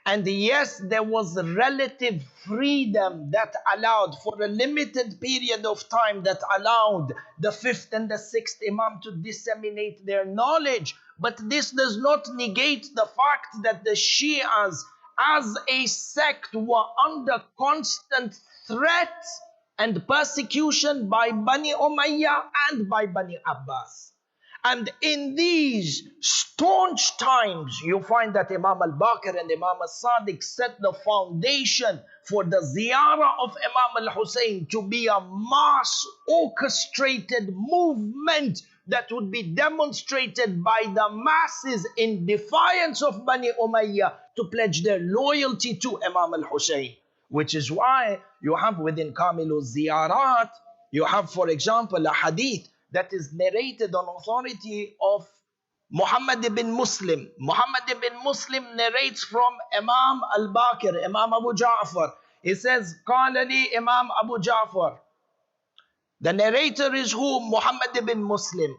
And yes, there was relative freedom that allowed for a limited period of time, that allowed the fifth and the sixth Imam to disseminate their knowledge. But this does not negate the fact that the Shias as a sect were under constant threat and persecution by Bani Umayyah and by Bani Abbas. And in these staunch times, you find that Imam al-Baqir and Imam al-Sadiq set the foundation for the ziyarah of Imam al-Hussein to be a mass orchestrated movement that would be demonstrated by the masses in defiance of Bani Umayyah to pledge their loyalty to Imam al-Hussein. Which is why you have within Kamil al-Ziyarat, you have, for example, a hadith that is narrated on authority of Muhammad ibn Muslim. Muhammad ibn Muslim narrates from Imam al-Baqir, Imam Abu Ja'far. He says, Qala li Imam Abu Ja'far. The narrator is who? Muhammad ibn Muslim.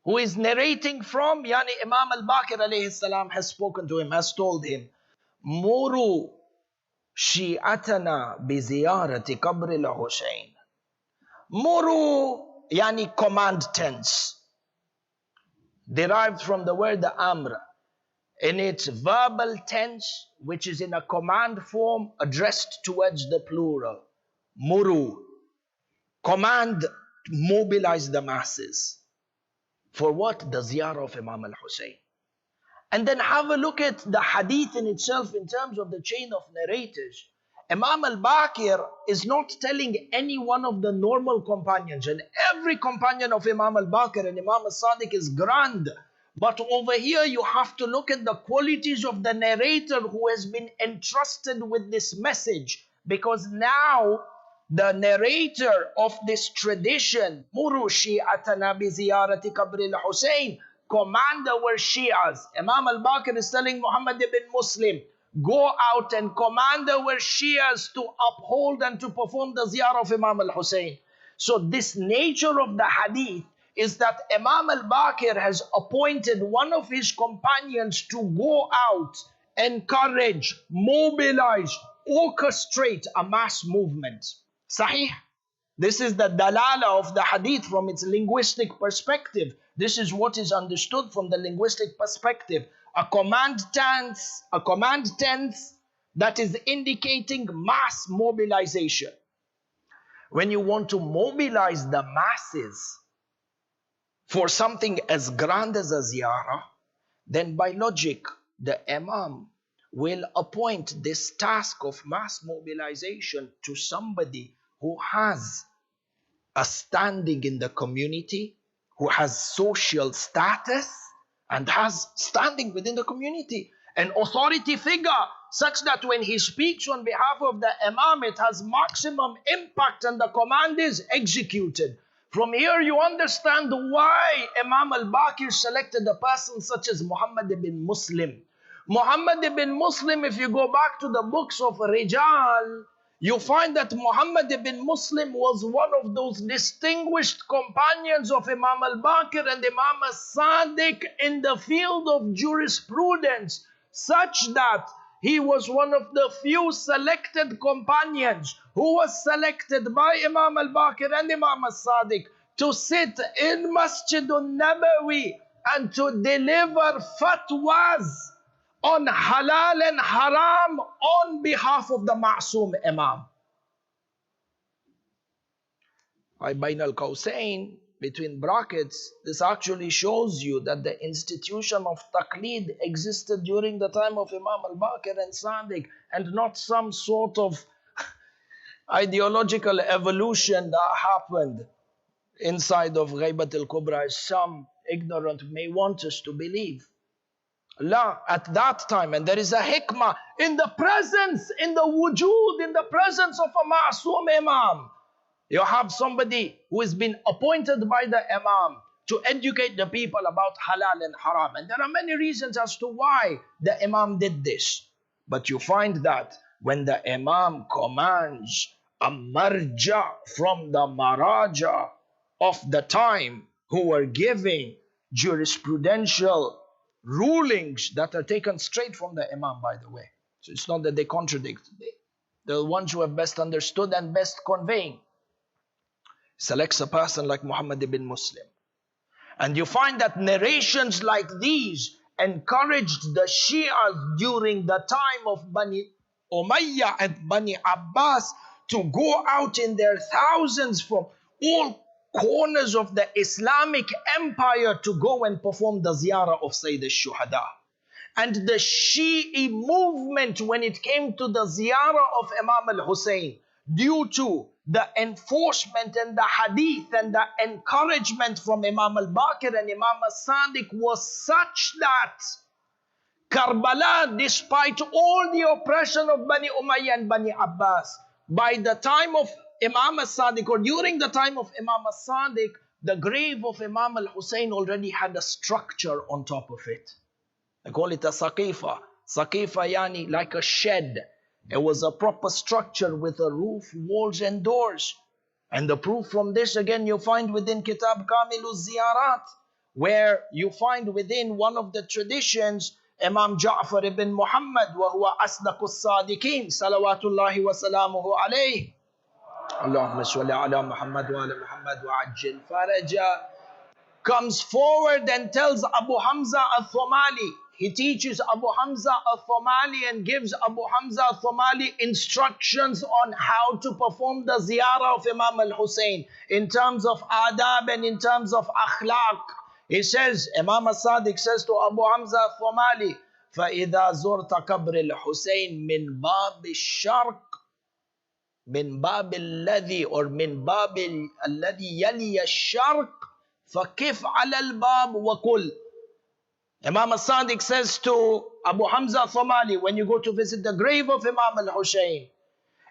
Who is narrating from? Yani Imam al-Baqir alayhi salam has spoken to him, has told him. مروا شيعتنا بزيارة قبر الحسين. Muru yani command tense, derived from the word amr, in its verbal tense, which is in a command form addressed towards the plural. Muru, command, mobilize the masses. For what? The ziyarah of Imam al-Hussein. And then have a look at the hadith in itself in terms of the chain of narrators. Imam al-Baqir is not telling any one of the normal companions, and every companion of Imam al-Baqir and Imam al-Sadiq is grand. But over here you have to look at the qualities of the narrator who has been entrusted with this message. Because now the narrator of this tradition, Muru Shi'atana bi ziyarati qabri al-Husayn, command our Shias. Imam al-Baqir is telling Muhammad ibn Muslim, go out and command our Shias to uphold and to perform the ziyarah of Imam al-Hussein. So this nature of the hadith is that Imam al-Baqir has appointed one of his companions to go out, encourage, mobilize, orchestrate a mass movement. Sahih? This is the dalala of the hadith from its linguistic perspective. This is what is understood from the linguistic perspective. A command tense that is indicating mass mobilization. When you want to mobilize the masses for something as grand as a ziyarah, then by logic, the imam will appoint this task of mass mobilization to somebody who has a standing in the community, who has social status, and has standing within the community, an authority figure, such that when he speaks on behalf of the imam, it has maximum impact and the command is executed. From here you understand why Imam al-Baqir selected a person such as Muhammad ibn Muslim. Muhammad ibn Muslim, if you go back to the books of Rijal, you find that Muhammad ibn Muslim was one of those distinguished companions of Imam al-Baqir and Imam al-Sadiq in the field of jurisprudence, such that he was one of the few selected companions who was selected by Imam al-Baqir and Imam al-Sadiq to sit in Masjid al-Nabawi and to deliver fatwas on halal and haram on behalf of the Ma'soom Imam. By Bain al-Qawsayn, between brackets, this actually shows you that the institution of taqleed existed during the time of Imam al-Baqir and Sadiq, and not some sort of ideological evolution that happened inside of Ghaibat al-Kubra, as some ignorant may want us to believe. La, at that time, and there is a hikmah in the presence, in the wujud, in the presence of a ma'soom imam. You have somebody who has been appointed by the imam to educate the people about halal and haram. And there are many reasons as to why the imam did this. But you find that when the imam commands a marja from the maraja of the time who were giving jurisprudential rulings that are taken straight from the imam, by the way. So it's not that they contradict. They're the ones who have best understood and best conveying. Selects a person like Muhammad ibn Muslim. And you find that narrations like these encouraged the Shias during the time of Bani Umayyah and Bani Abbas to go out in their thousands from all corners of the Islamic empire to go and perform the ziyarah of Sayyid al-Shuhada. And the Shi'i movement, when it came to the ziyarah of Imam al-Hussein, due to the enforcement and the hadith and the encouragement from Imam al-Baqir and Imam al-Sadiq, was such that Karbala, despite all the oppression of Bani Umayyah and Bani Abbas, by the time of Imam al-Sadiq, or during the time of Imam al-Sadiq, the grave of Imam al-Hussein already had a structure on top of it. I call it a saqifa. Saqifa yani like a shed. It was a proper structure with a roof, walls and doors. And the proof from this again you find within Kitab Kamilu Ziyarat, where you find within one of the traditions Imam Ja'far ibn Muhammad, وهو أصدق الصادقين صلوات الله وسلامه عليه. اللهم صل على محمد وعلى محمد وعجل فرجا, comes forward and tells Abu Hamza al-Thumali. He teaches Abu Hamza al-Thumali and gives Abu Hamza al-Thumali instructions on how to perform the ziyarah of Imam al-Hussein in terms of adab and in terms of akhlaq. He says, Imam al-Sadiq says to Abu Hamza al-Thumali, فَإِذَا زُرْتَ قَبْرِ الْحُسَيْنِ مِنْ بَابِ الشَّرْقِ من باب الذي or من باب الذي يلي الشرق فكف على الباب وقل. Imam al-Sadiq says to Abu Hamza al-Thumali, when you go to visit the grave of Imam al-Hussein,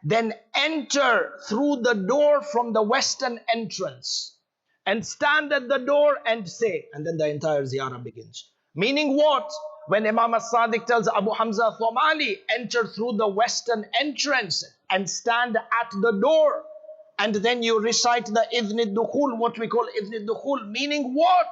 then enter through the door from the western entrance and stand at the door and say, and then the entire ziyarah begins. Meaning what? When Imam al-Sadiq tells Abu Hamza al-Thumali, enter through the western entrance and stand at the door, and then you recite the Idhn al-Dukhul, what we call Idhn al-Dukhul. Meaning what?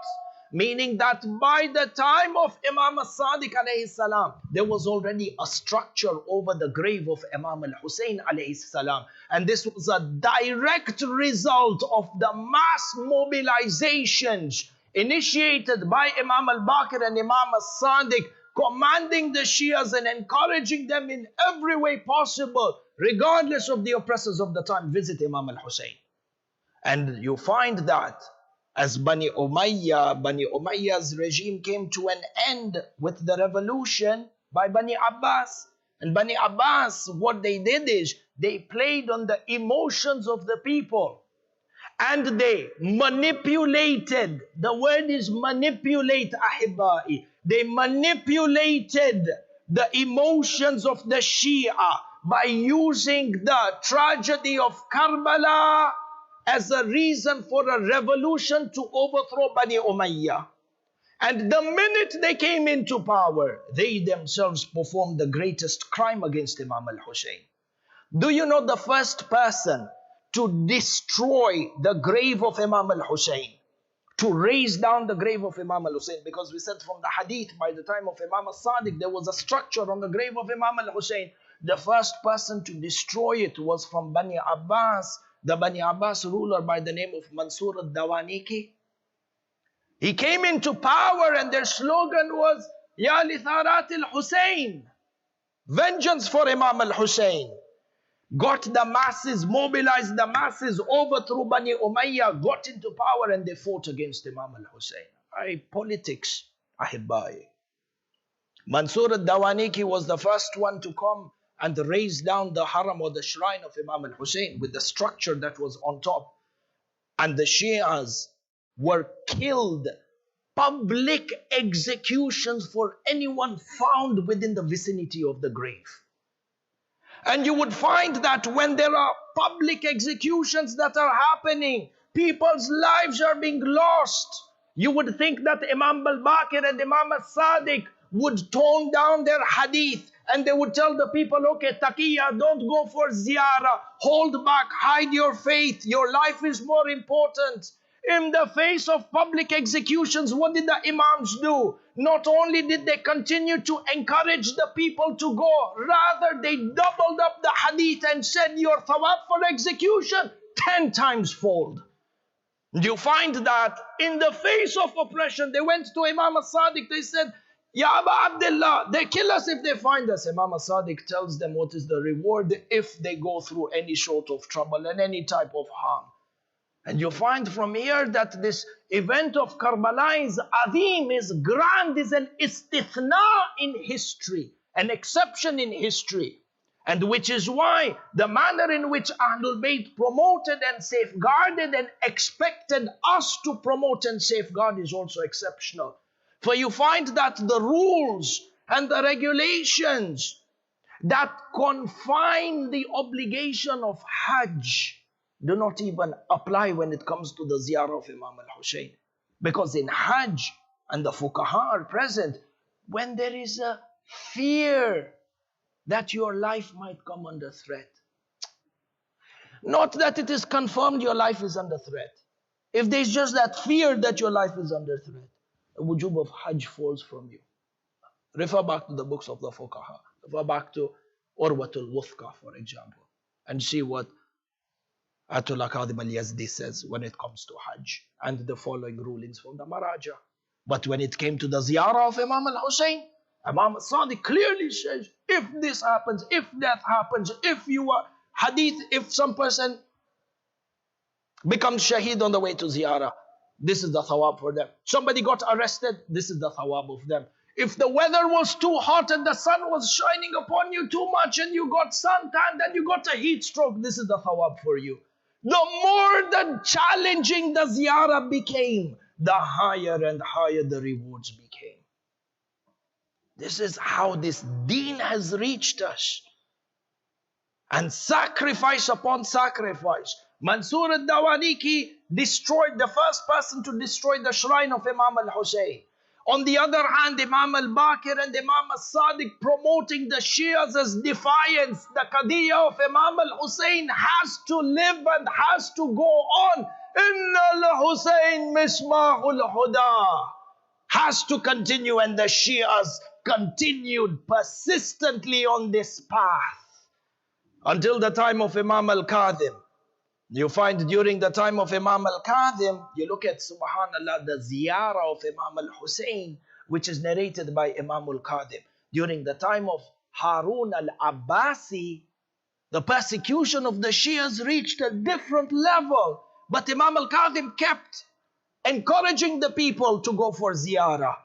Meaning that by the time of Imam al-Sadiq alayhi salam, there was already a structure over the grave of Imam al-Hussein alayhi salam. And this was a direct result of the mass mobilizations initiated by Imam al-Baqir and Imam al-Sadiq, commanding the Shias and encouraging them in every way possible, regardless of the oppressors of the time, visit Imam al-Hussein. And you find that as Bani Umayyah's regime came to an end with the revolution by Bani Abbas. And Bani Abbas, what they did is they played on the emotions of the people. And they manipulated, the word is manipulate, ahibai. They manipulated the emotions of the Shia by using the tragedy of Karbala as a reason for a revolution to overthrow Bani Umayyah. And the minute they came into power, they themselves performed the greatest crime against Imam al-Hussein. Do you know the first person to destroy the grave of Imam al-Hussein, to raise down the grave of Imam al-Hussein? Because we said from the hadith, by the time of Imam al-Sadiq, there was a structure on the grave of Imam al-Hussein. The first person to destroy it was from Bani Abbas, the Bani Abbas ruler by the name of Mansur al-Dawaniki. He came into power and their slogan was, Ya li tharat al-Hussein, vengeance for Imam al-Hussein. Got the masses, mobilized the masses, overthrew Bani Umayyah, got into power, and they fought against Imam al-Hussein. Politics, ahibai. Mansur al-Dawaniki was the first one to come and raise down the haram or the shrine of Imam al-Hussein with the structure that was on top. And the Shias were killed. Public executions for anyone found within the vicinity of the grave. And you would find that when there are public executions that are happening, people's lives are being lost. You would think that Imam al-Baqir and Imam al-Sadiq would tone down their hadith and they would tell the people, okay, taqiyya, don't go for ziyarah, hold back, hide your faith, your life is more important. In the face of public executions, what did the Imams do? Not only did they continue to encourage the people to go, rather they doubled up the hadith and said your thawab for execution 10 times fold. You find that in the face of oppression, they went to Imam al-Sadiq, they said, Ya Aba Abdullah, they kill us if they find us. Imam al-Sadiq tells them what is the reward if they go through any sort of trouble and any type of harm. And you find from here that this event of Karbala is azim, is grand, is an istithna in history, an exception in history. And which is why the manner in which Ahlul Bayt promoted and safeguarded and expected us to promote and safeguard is also exceptional. For you find that the rules and the regulations that confine the obligation of Hajj do not even apply when it comes to the ziyarah of Imam al-Hussein. Because in Hajj, and the fuqaha are present, when there is a fear that your life might come under threat. Not that it is confirmed your life is under threat. If there's just that fear that your life is under threat, the wujub of Hajj falls from you. Refer back to the books of the Fuqaha. Refer back to Urwatul Wuthqa, for example, and see what Atullah Kadhim al-Yazdi says when it comes to Hajj and the following rulings from the Maraja. But when it came to the ziyarah of Imam al-Hussein, Imam al-Sadiq clearly says, if this happens, if that happens, if you are hadith, if some person becomes shaheed on the way to ziyarah, this is the thawab for them. Somebody got arrested, this is the thawab of them. If the weather was too hot and the sun was shining upon you too much and you got suntanned and you got a heat stroke, this is the thawab for you. The more the challenging the ziyarah became, the higher and higher the rewards became. This is how this deen has reached us. And sacrifice upon sacrifice. Mansur al-Dawaniki destroyed, the first person to destroy the shrine of Imam al-Hussein. On the other hand, Imam al-Baqir and Imam al-Sadiq promoting the Shias as defiance. The Qadiyya of Imam al-Hussein has to live and has to go on. Inna al-Hussein mismahul huda. Has to continue, and the Shias continued persistently on this path until the time of Imam al-Kadhim. You find during the time of Imam al-Kadhim, you look at, subhanallah, the ziyarah of Imam al-Hussein, which is narrated by Imam al-Kadhim. During the time of Harun al-Abbasi, the persecution of the Shias reached a different level. But Imam al-Kadhim kept encouraging the people to go for ziyarah.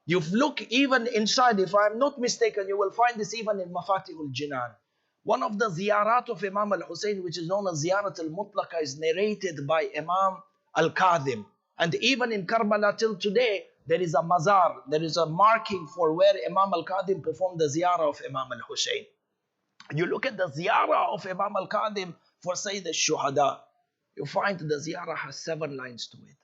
You look even inside, if I'm not mistaken, you will find this even in Mafatihul Jinan. One of the ziyarat of Imam al-Hussein, which is known as Ziyarat al-Mutlaqa, is narrated by Imam al-Kadhim. And even in Karbala till today, there is a mazar, there is a marking for where Imam al-Kadhim performed the ziyarah of Imam al-Hussein. You look at the ziyarah of Imam al-Kadhim for Sayyid al-Shuhada, you find the ziyarah has 7 lines to it.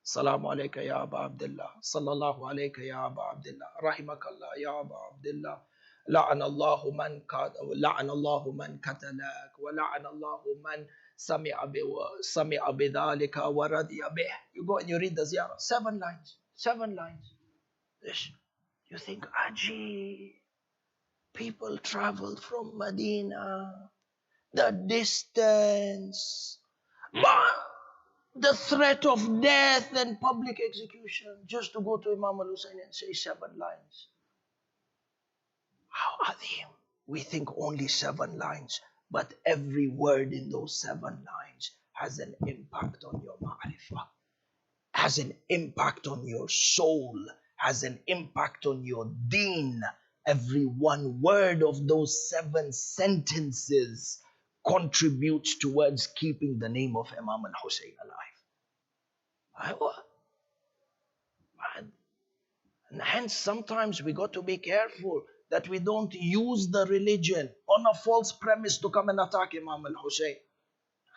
Salamu alayka ya Aba Abdullah, sallallahu alayka ya Aba Abdullah, rahimakallah ya Aba Abdullah. لعن الله من قتلك ولعن الله من سمع بذلك ورضي به. You go and you read the ziyarah, 7 lines, 7 lines. You think, Aji, people traveled from Medina, the distance, but the threat of death and public execution just to go to Imam al-Hussein and say 7 lines. How Azim. We think only 7 lines, but every word in those 7 lines has an impact on your ma'rifah, has an impact on your soul, has an impact on your deen. Every one word of those 7 sentences contributes towards keeping the name of Imam al-Hussein alive. And hence sometimes we got to be careful that we don't use the religion on a false premise to come and attack Imam al-Hussein.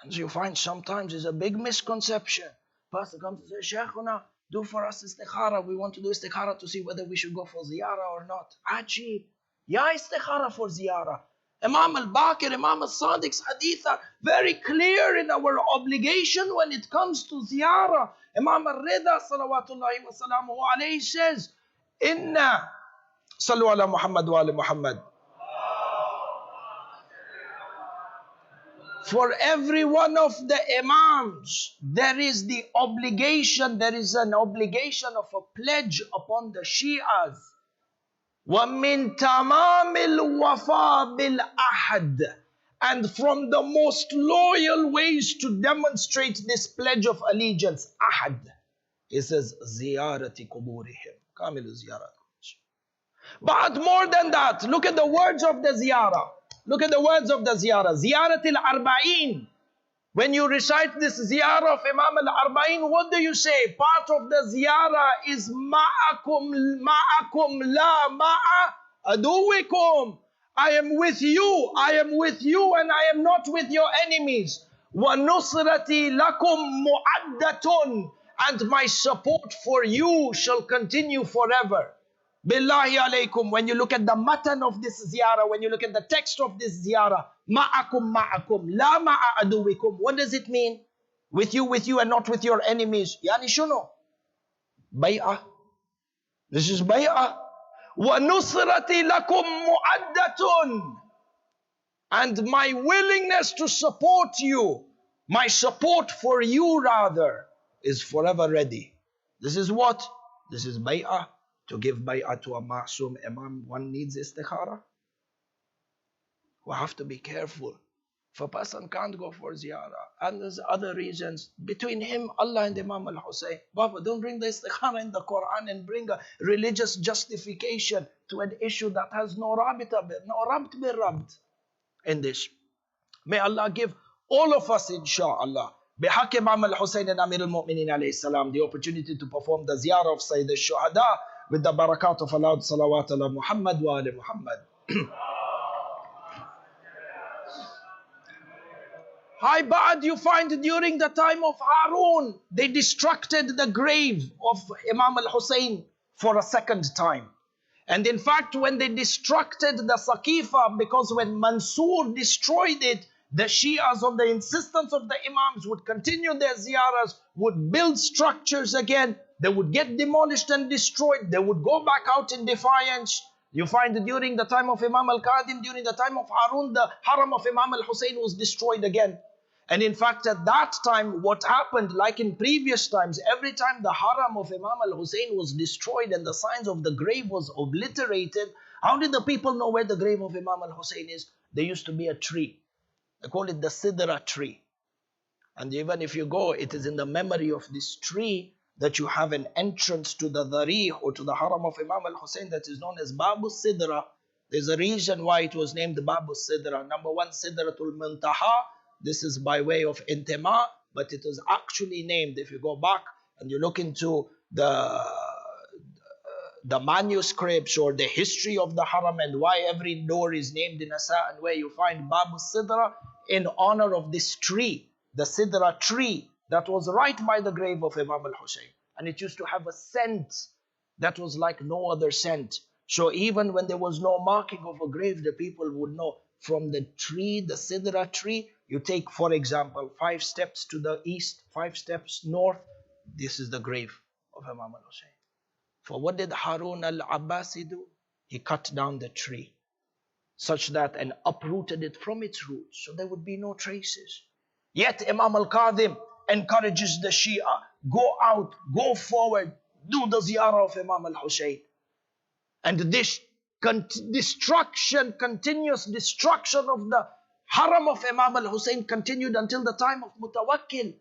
And you find sometimes it's a big misconception. Pastor comes and says, Shaykhuna, do for us istikhara. We want to do istikhara to see whether we should go for ziyarah or not. Ajib. Ya istikhara for ziyarah. Imam al-Baqir, Imam al-Sadiq's hadith are very clear in our obligation when it comes to ziyarah. Imam al-Rida, salawatullahi wa salamuhu alayhi, says, Inna Sallu ala Muhammad wa ala Muhammad. For every one of the Imams, there is the obligation, there is an obligation of a pledge upon the Shias. وَمِن تَمَامِ الْوَفَى بِالْأَحَدِ. And from the most loyal ways to demonstrate this pledge of allegiance, ahad, he says, زِيَارَةِ قُبُورِهِمْ. كَامِلُ زِيَارَةِ. But more than that, look at the words of the ziyarah. Look at the words of the ziyarah. Ziyarat al-Arba'in. When you recite this ziyarah of Imam al-Arba'in, what do you say? Part of the ziyarah is ma'akum la ma'a aduwikum. I am with you. I am with you and I am not with your enemies. Wa nusrati lakum mu'addatun. And my support for you shall continue forever. Billahi alaykum, when you look at the matan of this ziyarah, when you look at the text of this ziyarah, ma'akum, la ma'a aduwikum. What does it mean? With you and not with your enemies. Yani shuno? Bay'ah. This is bay'ah. وَنُصْرَتِي لَكُمْ مُعَدَّةٌ. And my willingness to support you, my support for you rather, is forever ready. This is what? This is bay'ah. To give bay'ah to a ma'soom imam, one needs istikhara. We have to be careful. If a person can't go for ziyarah, and there's other reasons, between him, Allah and Imam al-Hussein, Baba, don't bring the istikhara in the Quran and bring a religious justification to an issue that has no rabt bi rabt in this. May Allah give all of us, inshallah, بحق Imam al-Hussein and Amir al-Mu'minin alayhi salam, the opportunity to perform the ziyarah of Sayyid al-Shuhada with the barakat of Allah, salawat ala Muhammad wa ali Muhammad. Hi, Ba'ad, you find during the time of Harun, they destructed the grave of Imam al-Hussein for a second time. And in fact, when they destructed the Saqifa, because when Mansur destroyed it, the Shias on the insistence of the Imams would continue their ziyaras, would build structures again, they would get demolished and destroyed, they would go back out in defiance. You find that during the time of Imam al-Qadim, during the time of Harun, the Haram of Imam al-Hussein was destroyed again. And in fact, at that time, what happened, like in previous times, every time the Haram of Imam al-Hussein was destroyed and the signs of the grave was obliterated, how did the people know where the grave of Imam al-Hussein is? There used to be a tree. They call it the Sidra tree. And even if you go, it is in the memory of this tree that you have an entrance to the Dharih or to the Haram of Imam al-Hussein that is known as Babu Sidra. There's a reason why it was named Babu Sidra. Number one, Sidratul Muntaha. This is by way of intima, but it is actually named, if you go back and you look into the manuscripts or the history of the Haram and why every door is named in a certain way, you find Babu Sidra in honor of this tree, the Sidra tree that was right by the grave of Imam al-Hussein. And it used to have a scent that was like no other scent. So even when there was no marking of a grave, the people would know from the tree, the Sidra tree, you take, for example, 5 steps to the east, 5 steps north, this is the grave of Imam al-Hussein. For what did Harun al-Abbasi do? He cut down the tree such that and uprooted it from its roots so there would be no traces. Yet Imam al-Qadim encourages the Shia, go out, go forward, do the ziyarah of Imam al-Hussein. And this continuous destruction of the Haram of Imam al-Hussein continued until the time of Mutawakkil.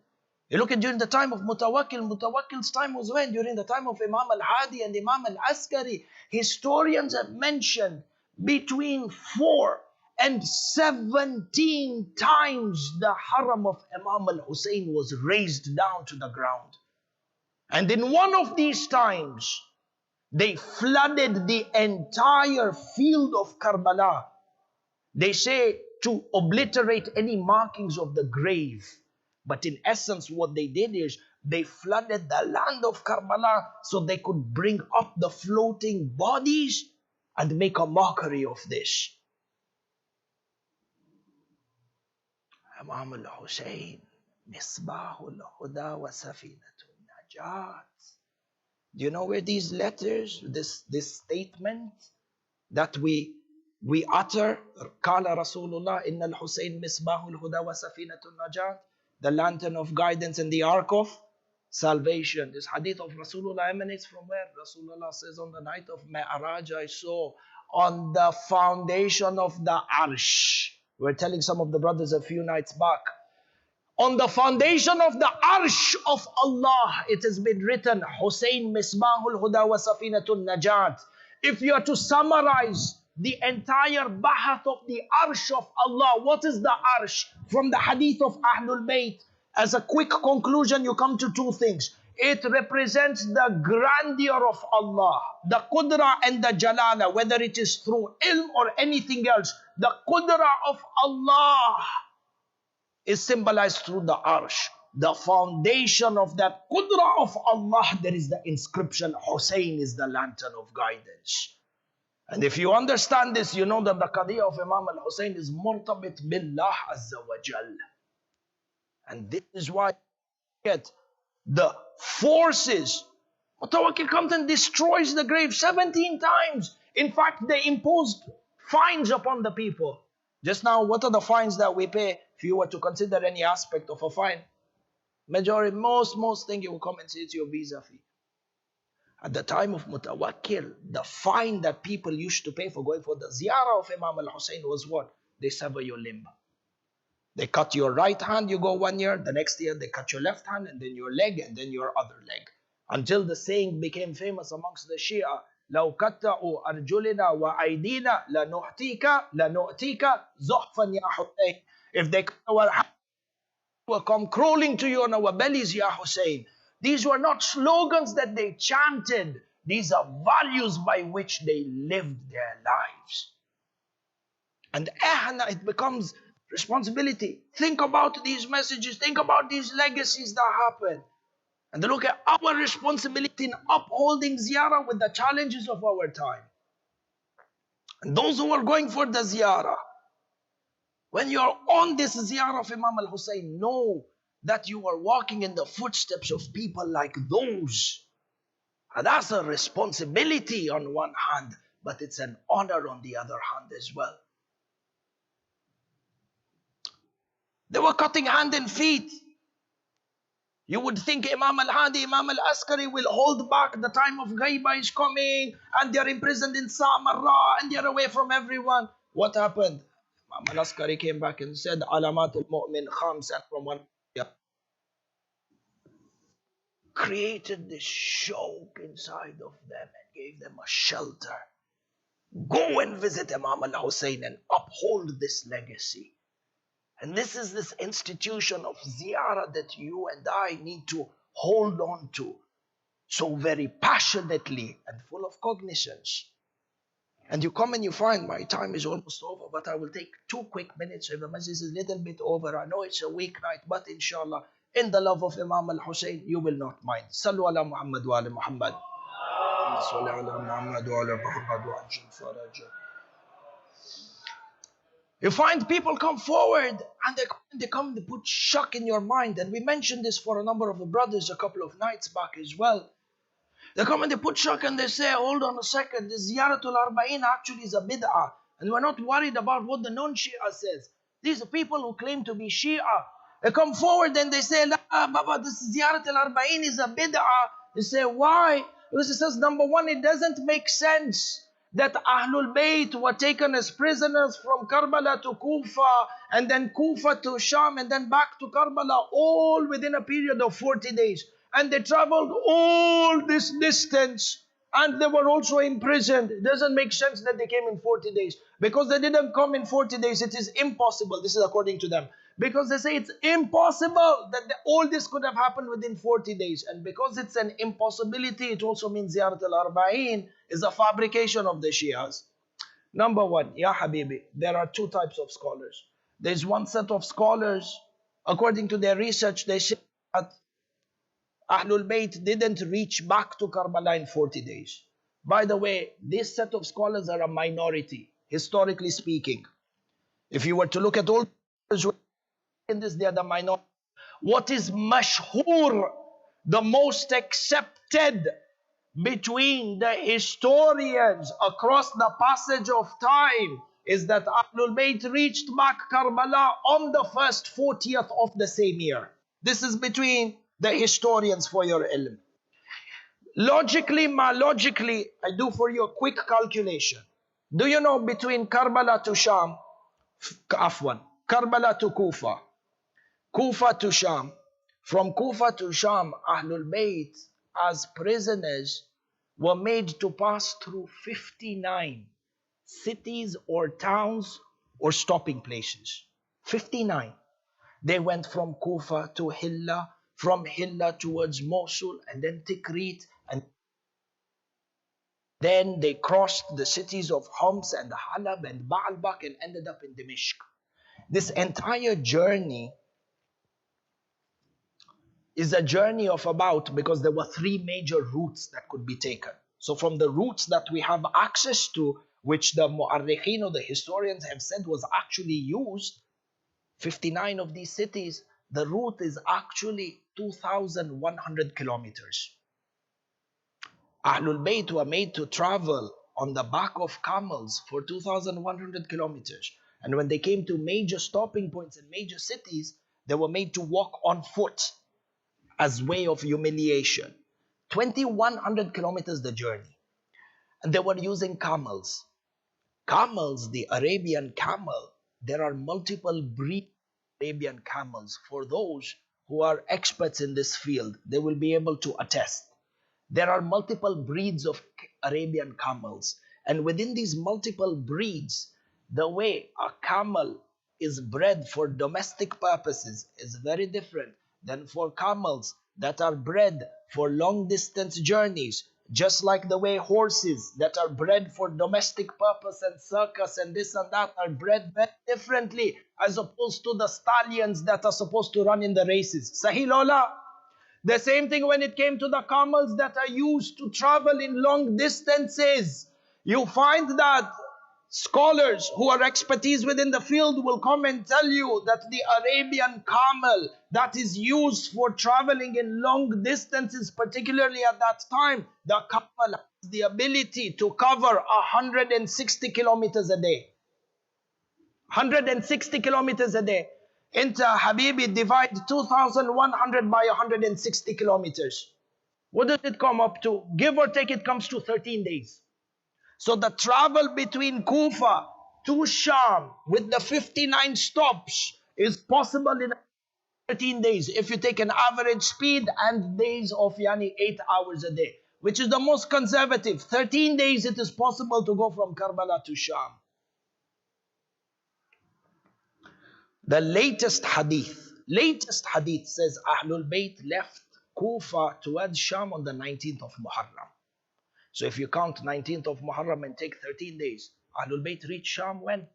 You look at during the time of Mutawakkil's time was when? During the time of Imam al-Hadi and Imam al-Askari. Historians have mentioned between 4 and 17 times the Haram of Imam al-Hussein was razed down to the ground. And in one of these times, they flooded the entire field of Karbala. They say to obliterate any markings of the grave. But in essence, what they did is they flooded the land of Karbala so they could bring up the floating bodies and make a mockery of this. Imam al-Hussein, Misbahul Huda wa Safinatul Najat. Do you know where these letters, this statement that we utter, Qala Rasulullah, Inna al-Hussein Misbahul Huda wa Safinatul Najat, the lantern of guidance and the ark of salvation. This hadith of Rasulullah emanates from where? Rasulullah says, on the night of Mi'raj, I saw on the foundation of the Arsh. We were telling some of the brothers a few nights back. On the foundation of the Arsh of Allah, it has been written, Hussein Misbahul Huda wa Safinatul Najat. If you are to summarize the entire bahath of the Arsh of Allah, what is the Arsh? From the hadith of Ahlul Bayt, as a quick conclusion, you come to 2 things. It represents the grandeur of Allah, the Qudra and the Jalala, whether it is through ilm or anything else. The Qudra of Allah is symbolized through the Arsh. The foundation of that Qudra of Allah, there is the inscription, Hussein is the lantern of guidance. And if you understand this, you know that the Qadiyya of Imam al-Hussein is murtabit billah azza wa jal. And this is why the forces, Mutawakkil comes and destroys the grave 17 times. In fact, they imposed fines upon the people. Just now, what are the fines that we pay if you were to consider any aspect of a fine? Majority, most thing you will come and say it's your visa fee. At the time of Mutawakkil, the fine that people used to pay for going for the ziyarah of Imam al-Hussein was what? They sever your limb. They cut your right hand, you go 1 year. The next year, they cut your left hand, and then your leg, and then your other leg. Until the saying became famous amongst the Shia, لو قطعوا أرجلنا وأيدينا لنؤتيك زحفا يا حسين. If they cut our hands, will come crawling to you on our bellies, Ya Hussein. These were not slogans that they chanted. These are values by which they lived their lives. And it becomes responsibility. Think about these messages. Think about these legacies that happen. And look at our responsibility in upholding ziyarah with the challenges of our time. And those who are going for the ziyarah, when you are on this ziyarah of Imam al-Hussein, know that you are walking in the footsteps of people like those. And that's a responsibility on one hand, but it's an honor on the other hand as well. They were cutting hand and feet. You would think Imam al-Hadi, Imam al-Askari will hold back. The time of Ghaiba is coming, and they're imprisoned in Samarra, and they're away from everyone. What happened? Imam al-Askari came back and said, Alamat al-Mu'min khamsan from one. Created this shock inside of them and gave them a shelter. Go and visit Imam al-Hussein and uphold this legacy. And this is this institution of ziyarah that you and I need to hold on to so very passionately and full of cognizance. And you come and you find my time is almost over, but I will take 2 quick minutes. If the masjid is a little bit over, I know it's a weeknight, but inshallah, in the love of Imam al-Hussein, you will not mind. Sallu ala Muhammad wa ala Muhammad. Sallu ala Muhammad wa ala Muhammad wa ajil farajah. You find people come forward and they come to put shock in your mind. And we mentioned this for a number of the brothers a couple of nights back as well. They come and they put shock and they say, hold on a second, this Ziyaratul Arba'in actually is a bid'ah. And we're not worried about what the non-Shia says. These are people who claim to be Shia. They come forward and they say, La, Baba, this Ziyaratul Arba'in is a bid'ah. They say, why? Because it says, number one, it doesn't make sense that Ahlul Bayt were taken as prisoners from Karbala to Kufa, and then Kufa to Sham, and then back to Karbala, all within a period of 40 days. And they traveled all this distance, and they were also imprisoned. It doesn't make sense that they came in 40 days. Because they didn't come in 40 days, it is impossible. This is according to them. Because they say it's impossible that all this could have happened within 40 days. And because it's an impossibility, it also means Ziyarat al-Arba'in is a fabrication of the Shias. Number one, Ya Habibi, there are 2 types of scholars. There's one set of scholars, according to their research, they say that Ahlul Bayt didn't reach back to Karbala in 40 days. By the way, this set of scholars are a minority, historically speaking. If you were to look at all in this, they are the minority. What is mashhur, the most accepted between the historians across the passage of time, is that Ahlul Bayt reached back Karbala on the first 40th of the same year. This is between the historians for your ilm. Logically, I do for you a quick calculation. Do you know between Karbala to Sham, Karbala to Kufa, Kufa to Sham, from Kufa to Sham, Ahlul Bayt as prisoners were made to pass through 59 cities or towns or stopping places. 59. They went from Kufa to Hilla, from Hilla towards Mosul, and then Tikrit, and then they crossed the cities of Homs and Halab and Baalbak and ended up in Dimishq. This entire journey is a journey of about, because there were 3 major routes that could be taken. So from the routes that we have access to, which the Mu'arrikhin or the historians have said was actually used, 59 of these cities, the route is actually 2,100 kilometers. Ahlul Bayt were made to travel on the back of camels for 2,100 kilometers. And when they came to major stopping points in major cities, they were made to walk on foot as way of humiliation. 2,100 kilometers the journey. And they were using camels. Camels, the Arabian camel, there are multiple breeds of Arabian camels. For those who are experts in this field, they will be able to attest. There are multiple breeds of Arabian camels. And within these multiple breeds, the way a camel is bred for domestic purposes is very different than for camels that are bred for long distance journeys. Just like the way horses that are bred for domestic purpose and circus and this and that are bred very differently as opposed to the stallions that are supposed to run in the races. Sahih Lola? The same thing when it came to the camels that are used to travel in long distances. You find that scholars who are expertise within the field will come and tell you that the Arabian camel that is used for traveling in long distances, particularly at that time, the camel has the ability to cover 160 kilometers a day. 160 kilometers a day. Into Habibi, divide 2,100 by 160 kilometers. What does it come up to? Give or take, it comes to 13 days. So the travel between Kufa to Sham with the 59 stops is possible in 13 days if you take an average speed and days of 8 hours a day, which is the most conservative. 13 days it is possible to go from Karbala to Sham. The latest hadith says Ahlul Bayt left Kufa towards Sham on the 19th of Muharram. So if you count 19th of Muharram and take 13 days, Ahlul Bayt reached Sham when?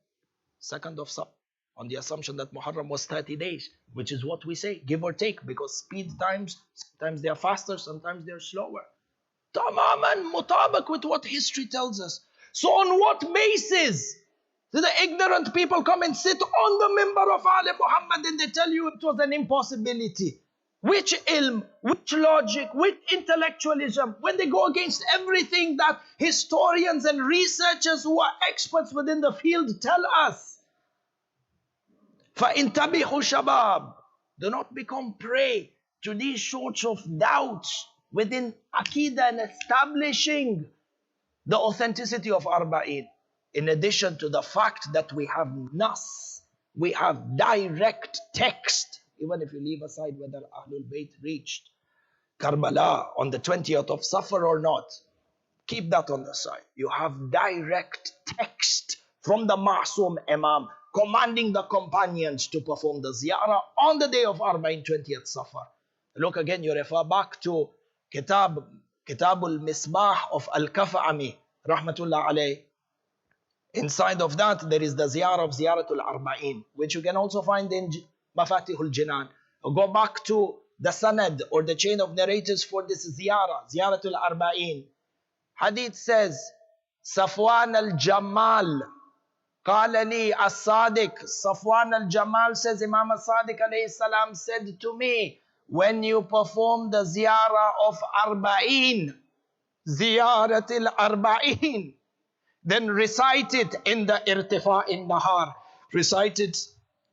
2nd of Safar. On the assumption that Muharram was 30 days, which is what we say, give or take, because speed times, sometimes they are faster, sometimes they are slower. Tamaman mutabak with what history tells us. So on what basis do the ignorant people come and sit on the member of Ali Muhammad and they tell you it was an impossibility? Which ilm, which logic, which intellectualism, when they go against everything that historians and researchers who are experts within the field tell us? فَإِنْتَبِهُ Shabab. Do not become prey to these sorts of doubts within Aqidah and establishing the authenticity of Arba'in. In addition to the fact that we have nas, we have direct text, even if you leave aside whether Ahlul Bayt reached Karbala on the 20th of Safar or not, keep that on the side. You have direct text from the Ma'soom Imam commanding the companions to perform the ziyarah on the day of Arba'in, 20th Safar. Look again, you refer back to Kitabul Misbah of Al-Kafa'ami, Rahmatullah alayh. Inside of that, there is the ziyarah of Ziyaratul Arba'in, which you can also find in Mafatihul Jinan. Go back to the sanad or the chain of narrators for this ziyarah, Ziyaratul Arba'in. Hadith says, Safwan al-Jamal, Qala li as-Sadiq. Safwan al-Jamal says, Imam as-Sadiq alayhi salam said to me, when you perform the ziyarah of Arba'in, Ziyaratul Arba'in, then recite it in the irtifa in nahar. Recite it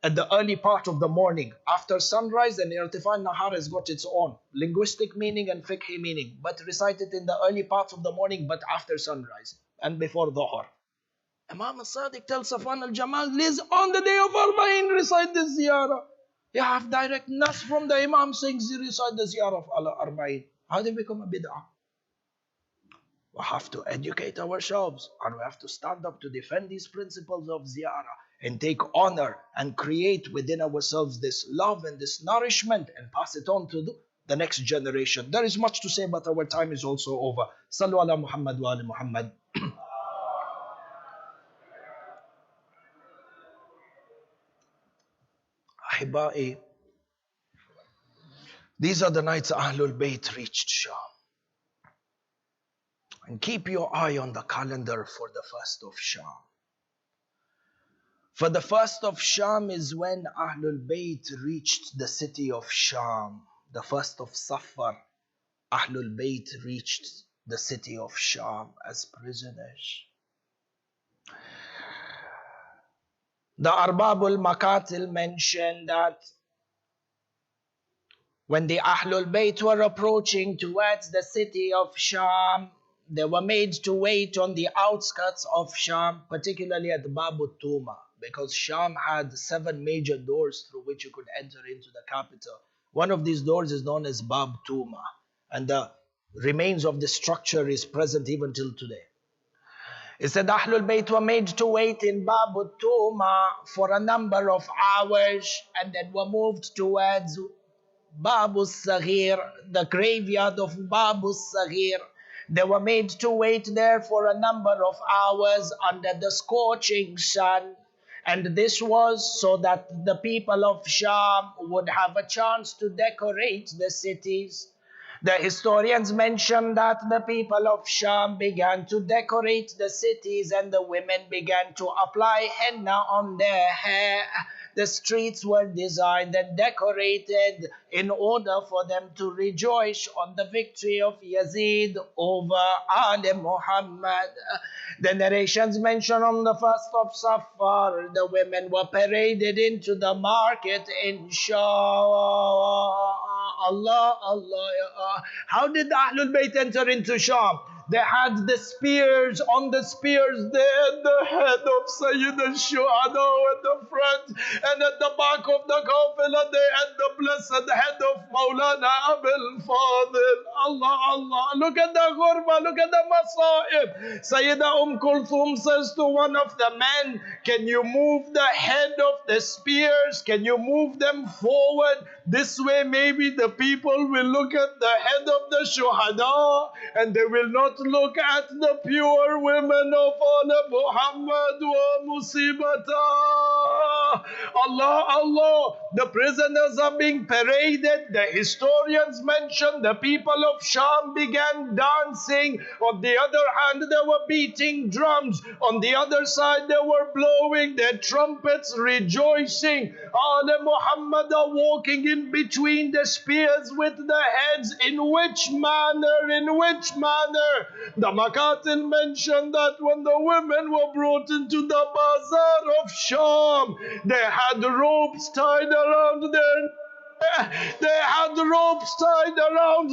at the early part of the morning. After sunrise, and irtifa in nahar has got its own linguistic meaning and fiqhi meaning. But recite it in the early parts of the morning, but after sunrise and before dhuhr. Imam al-Sadiq tells Safwan al-Jamal, Liz, on the day of Arba'in, recite this ziyarah. You have direct nas from the Imam saying, recite the ziyarah of Arba'in. How do they become a bid'ah? We have to educate ourselves and we have to stand up to defend these principles of ziyarah and take honor and create within ourselves this love and this nourishment and pass it on to the next generation. There is much to say, but our time is also over. Sallu ala Muhammad wa ala Muhammad. Ahibai, these are the nights Ahlul Bayt reached Sham. And keep your eye on the calendar for the first of Sham. For the first of Sham is when Ahlul Bayt reached the city of Sham. The first of Safar, Ahlul Bayt reached the city of Sham as prisoners. The Arbabul Makatil mentioned that when the Ahlul Bayt were approaching towards the city of Sham, they were made to wait on the outskirts of Sham, particularly at Babu Tuma, because Sham had 7 major doors through which you could enter into the capital. One of these doors is known as Bab Tuma, and the remains of the structure is present even till today. It said Ahlul Bayt were made to wait in Babu Tuma for a number of hours and then were moved towards Babu Saghir, the graveyard of Babu Saghir. They were made to wait there for a number of hours under the scorching sun. And this was so that the people of Sham would have a chance to decorate the cities. The historians mention that the people of Sham began to decorate the cities and the women began to apply henna on their hair. The streets were designed and decorated in order for them to rejoice on the victory of Yazid over Ali Muhammad. The narrations mention on the 1st of Safar, the women were paraded into the market in Sham. Allah. How did the Ahlul Bayt enter into Sham? They had the spears. On the spears, they had the head of Sayyid al-Shuhada at the front, and at the back of the Qafila, they had the blessed head of Maulana Abul Fadil. Allah. Look at the ghurba, look at the masa'ib. Sayyida Kulthum says to one of the men, can you move the head of the spears? Can you move them forward? This way maybe the people will look at the head of the Shuhada and they will not look at the pure women of Allah Muhammad wa Musibata. Allah. The prisoners are being paraded. The historians mention the people of Sham began dancing. On the other hand, they were beating drums. On the other side, they were blowing their trumpets, rejoicing. Allah Muhammad are walking in between the spears with the heads. In which manner? The Makatil mentioned that when the women were brought into the bazaar of Sham, they had ropes tied around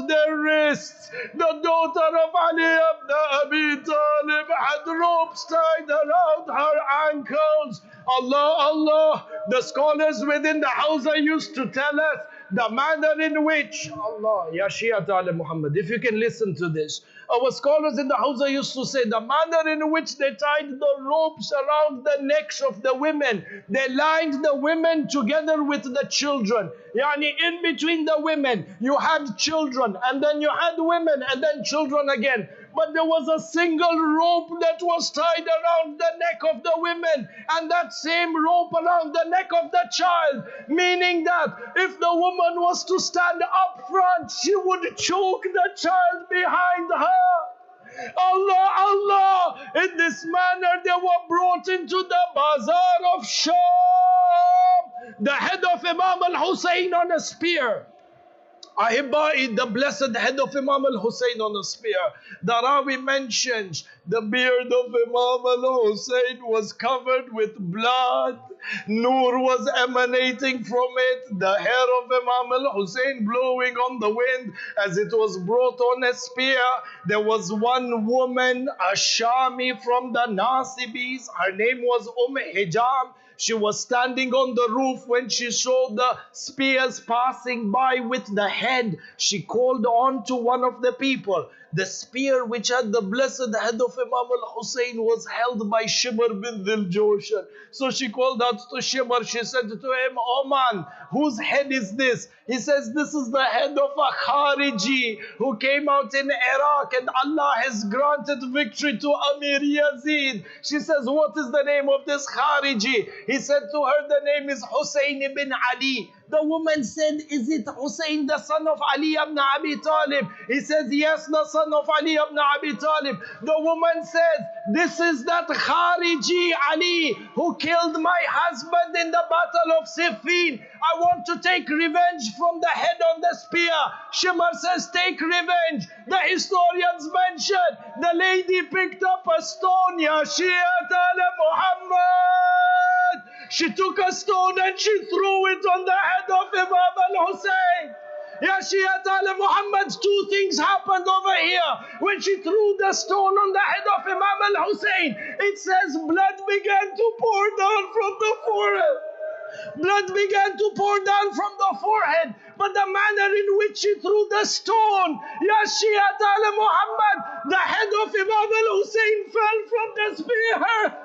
their wrists. The daughter of Ali ibn Abi Talib had ropes tied around her ankles. Allah. The scholars within the Hausa used to tell us the manner in which, Allah, Ya Shia Ta'ala Muhammad, if you can listen to this. Our scholars in the Hausa used to say the manner in which they tied the ropes around the necks of the women. They lined the women together with the children. Yani in between the women, you had children, and then you had women, and then children again. But there was a single rope that was tied around the neck of the women, and that same rope around the neck of the child, meaning that if the woman was to stand up front, she would choke the child behind her. Allah. In this manner, they were brought into the bazaar of Sham. The head of Imam al-Hussein on a spear. Ahibbai, the blessed head of Imam al-Hussein on a spear. The Rawi mentions the beard of Imam al-Hussein was covered with blood. Noor was emanating from it. The hair of Imam al-Hussein blowing on the wind as it was brought on a spear. There was one woman, a Shami from the Nasibis. Her name was Hijam. She was standing on the roof when she saw the spears passing by with the head. She called on to one of the people. The spear which had the blessed head of Imam al-Hussein was held by Shimr bin Dhil Joshan. So she called out to Shimr. She said to him, "Oh man, whose head is this?" He says, "This is the head of a Khariji who came out in Iraq and Allah has granted victory to Amir Yazid." She says, "What is the name of this Khariji?" He said to her, "The name is Hussein ibn Ali." The woman said, is it Hussein, the son of Ali ibn Abi Talib? He says, yes, the son of Ali ibn Abi Talib. The woman says, this is that Khariji Ali who killed my husband in the battle of Siffin. I want to take revenge from the head on the spear. Shimar says, take revenge. The historians mention the lady picked up a stone. Ya Shi'at ala Muhammad. She took a stone and she threw it on the head of Imam al-Hussein. Ya Shi'at ala Muhammad, two things happened over here. When she threw the stone on the head of Imam al-Hussein, it says blood began to pour down from the forehead. Blood began to pour down from the forehead, but the manner in which she threw the stone, Ya Shi'at ala Muhammad, the head of Imam al-Hussein fell from the spear.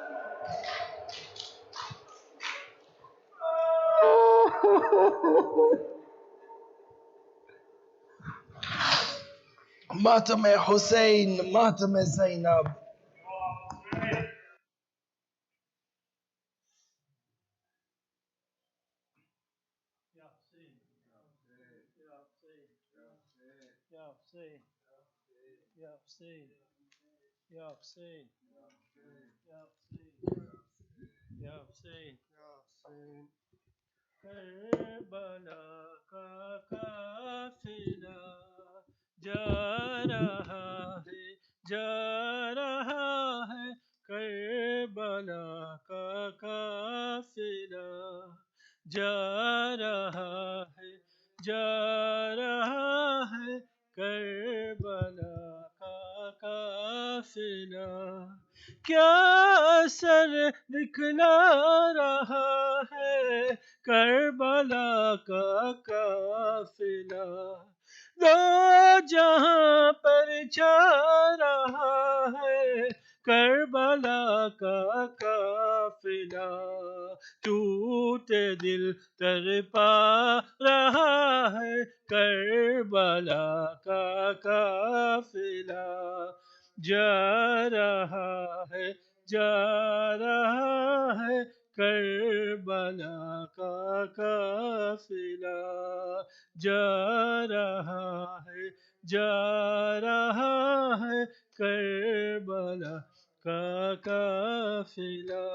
Matam Hussein, Matam Zainab. Karbala का काफिला जा रहा है जा रहा है Karbala का काफिला जा रहा है जा रहा है करबला का काफिला क्या असर दिखला रहा है करबला का काफिला दो जहां पर छा रहा है करबला का काफिला टूटे दिल तड़पा रहा है करबला का काफिला जा रहा है जा रहा है करबला का काफिला जा रहा है जा रहा है करबला का काफिला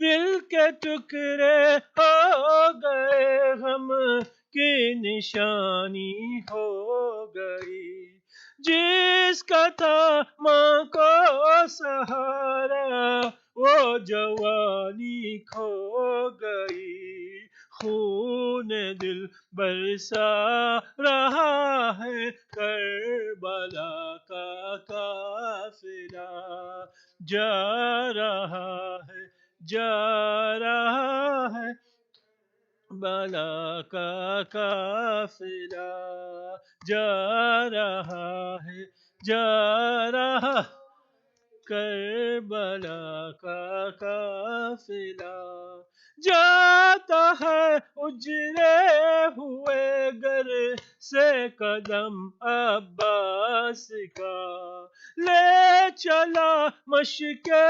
दिल के टुकड़े हो गए गम की निशानी हो गई जिसका था माँ को सहारा वो जवानी खो गई खून दिल बरसा रहा है करबला का काफिला जा रहा है जा रहा है बला का काफिला जा रहा है जा रहा करबला का काफिला जाता है उजरे हुए घर से कदम अब्बास का ले चला मशके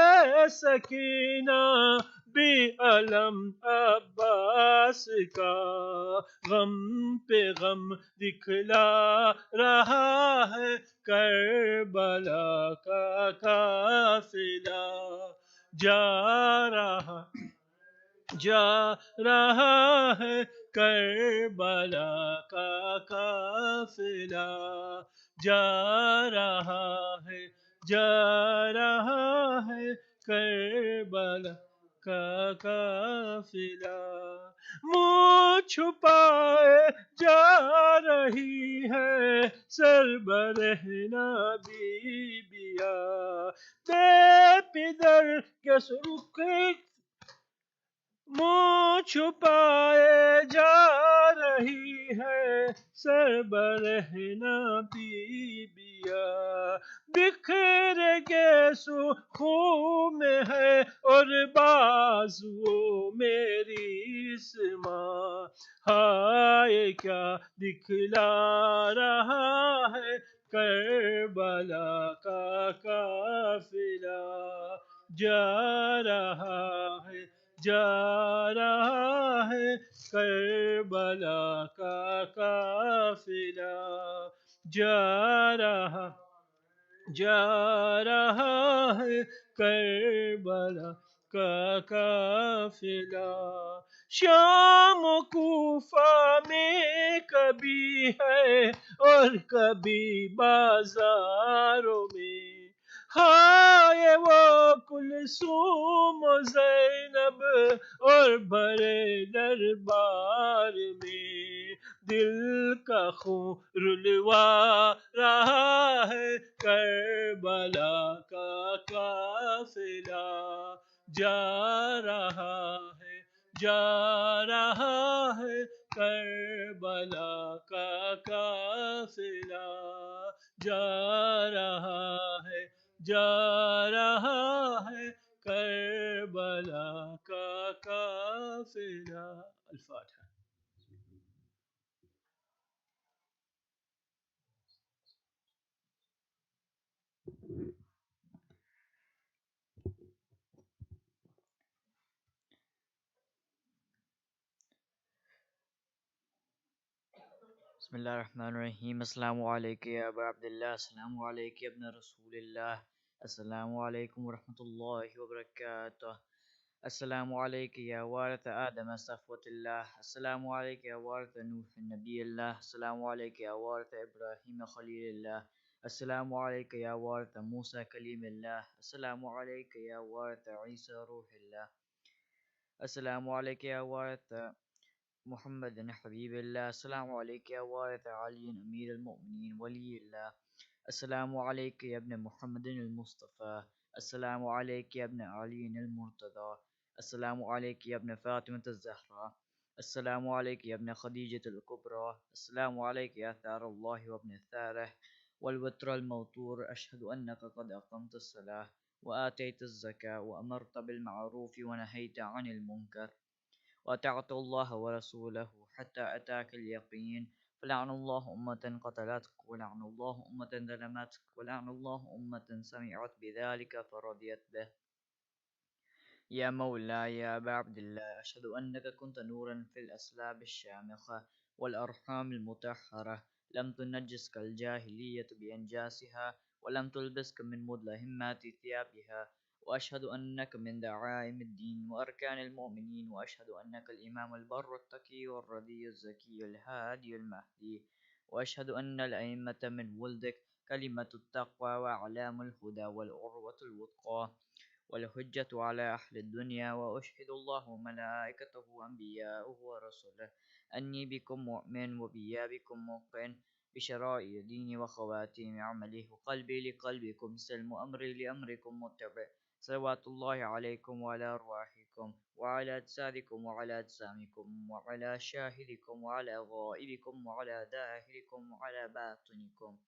सकीना भी अलम अब्बास का गम पे गम दिखला रहा है करबला का काफिला जा रहा है करबला का काफिला जा रहा है करबला का काफिला मुँह छुपाए जा रही है सरबरहना बीबिया बेपिदर के सुरुख मुँह छुपाए जा रही है सरबरहना बीबिया बिखर के सुखों में है और बाजुओं मेरी इस्मा हाय क्या दिखला रहा है करबला का काफिला जा रहा है जा रहा है करबला का काफिला जा रहा जा रहा है करबला का काफिला शाम कूफा में कभी है और कभी बाजारों में हाय वो कुलसूम जैनब और बड़े दरबार में दिल का खून रुलवा रहा है करबला का काफिला जा रहा है जा रहा है करबला का काफिला जा रहा है जा रहा है करबला का काफिला अल्फातिहा बिस्मिल्लाहिर्रहमानिर्रहीम अस्सलामु अलैकुम या अबा अब्दुल्लाह अस्सलामु अलैकुम या इब्न रसूलिल्लाह अस्सलामु अलैकुम वरहमतुल्लाहि वबरकातुह अस्सलामु अलैकुम या वारिथ आदम सफ़वतुल्लाह अस्सलामु अलैकुम या वारिथ नूह नबील्लाह अस्सलामु अलैकुम या वारिथ इब्राहीम खलीलillah अस्सलामु अलैकुम या वारिथ मूसा कलीमिल्लाह अस्सलामु अलैकुम या वारिथ ईसा रूहिल्लाह अस्सलामु अलैकुम या वारिथ محمد حبيب الله السلام عليك يا وارث علي أمير المؤمنين ولي الله السلام عليك يا ابن محمد المصطفى السلام عليك يا ابن علي المرتضى السلام عليك يا ابن فاطمة الزهراء السلام عليك يا ابن خديجة الكبرى السلام عليك يا ثار الله وابن ثاره والوتر الموتور أشهد أنك قد أقمت الصلاة وآتيت الزكاة وأمرت بالمعروف ونهيت عن المنكر وأطعت الله ورسوله حتى أتاك اليقين فلعن الله أمة قتلتك ولعن الله أمة ظلمتك ولعن الله أمة سمعت بذلك فرضيت به يا مولاي يا أبا عبد الله أشهد أنك كنت نورا في الأسلاب الشامخة والأرحام المطهرة لم تنجسك الجاهلية بأنجاسها ولم تلبسك من مدلهمات ثيابها وأشهد أنك من دعائم الدين وأركان المؤمنين وأشهد أنك الإمام البر التقي والرضي الزكي الهادي المهدي وأشهد أن الأئمة من ولدك كلمة التقوى وأعلام الهدى والعروة الوثقى والحجة على أهل الدنيا وأشهد الله وملائكته وأنبياءه ورسله أني بكم مؤمن وبيابكم موقن بشرائع ديني وخواتيم عمله وقلبي لقلبكم سلم أمري لأمركم متبع صلوات الله عليكم وعلى أرواحكم وعلى أجسادكم وعلى أجسامكم وعلى شاهدكم وعلى غائبكم وعلى ظاهركم وعلى باطنكم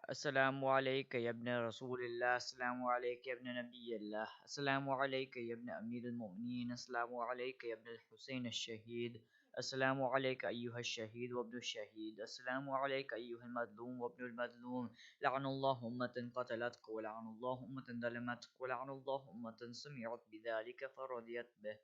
السلام عليك يا ابن رسول الله السلام عليك يا ابن نبي الله السلام عليك يا ابن أمير المؤمنين السلام عليك يا ابن الحسين الشهيد السلام عليك أيها الشهيد وابن الشهيد السلام عليك أيها المظلوم وابن المظلوم لعن الله أمة قتلتك ولعن الله أمة ظلمتك ولعن الله أمة سمعت بذلك فرضيت به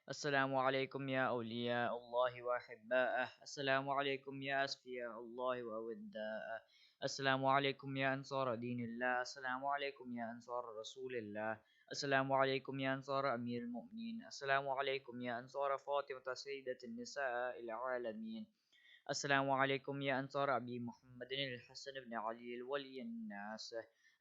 السلام عليكم يا أولياء الله وأحباءه السلام عليكم يا أصفياء الله وأوداءه السلام عليكم يا أنصار دين الله السلام عليكم يا أنصار رسول الله السلام عليكم يا أنصار أمير المؤمنين السلام عليكم يا أنصار فاطمة سيدة النساء العالمين السلام عليكم يا أنصار أبي محمد الحسن بن علي الولي الناس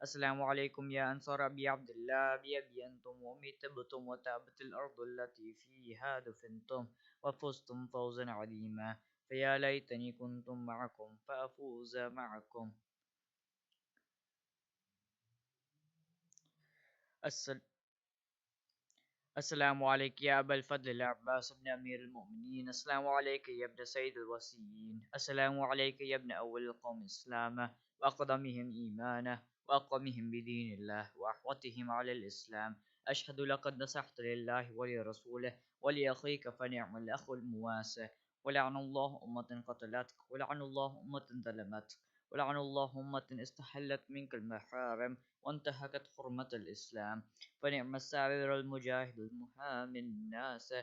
السلام عليكم يا أنصار أبي عبد الله بأبي أنتم وأمي تبتم وتابت الأرض التي فيها دفنتم وفزتم فوزا عظيما فيا ليتني كنتم معكم فأفوز معكم السلام عليك يا أبا الفضل العباس بن أمير المؤمنين السلام عليك يا ابن سيد الوصيين السلام عليك يا ابن أول القوم إسلاما وأقدمهم إيمانا وأقومهم بدين الله وأحوطهم على الإسلام أشهد لقد نصحت لله ولرسوله ولأخيك فنعم الأخ المواسى ولعن الله أمة قتلتك، ولعن الله أمة ظلمتك، ولعن الله أمة استحلت منك المحارم وانتهكت حرمة الإسلام. فنعم السعير المجاهد المحامي الناس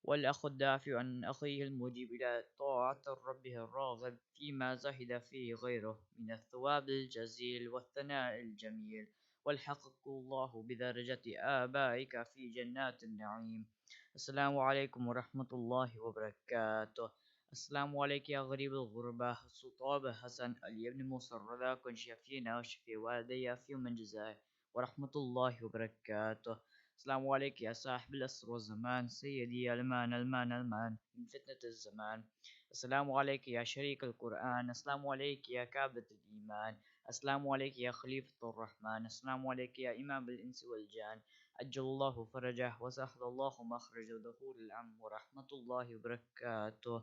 والأخ الدافع عن أخيه المجيب إلى طاعة ربه الراغب فيما زهد فيه غيره من الثواب الجزيل والثناء الجميل. والحقق الله بدرجة آبائك في جنات النعيم. السلام عليكم ورحمة الله وبركاته. السلام عليك يا غريب الغربة السلطان حسن علي بن موسى الرضا كن شفينا وشفي والدي في من جزاه ورحمة الله وبركاته. السلام عليك يا صاحب الأسر والزمان سيدي المان من فتنة الزمان. السلام عليك يا شريك القرآن. السلام عليك يا كعبة الإيمان. السلام عليك يا خليفة الرحمن. السلام عليك يا إمام الإنس والجان. أجل الله فرجه وسهل الله مخرجه دخول الأمن ورحمة الله وبركاته.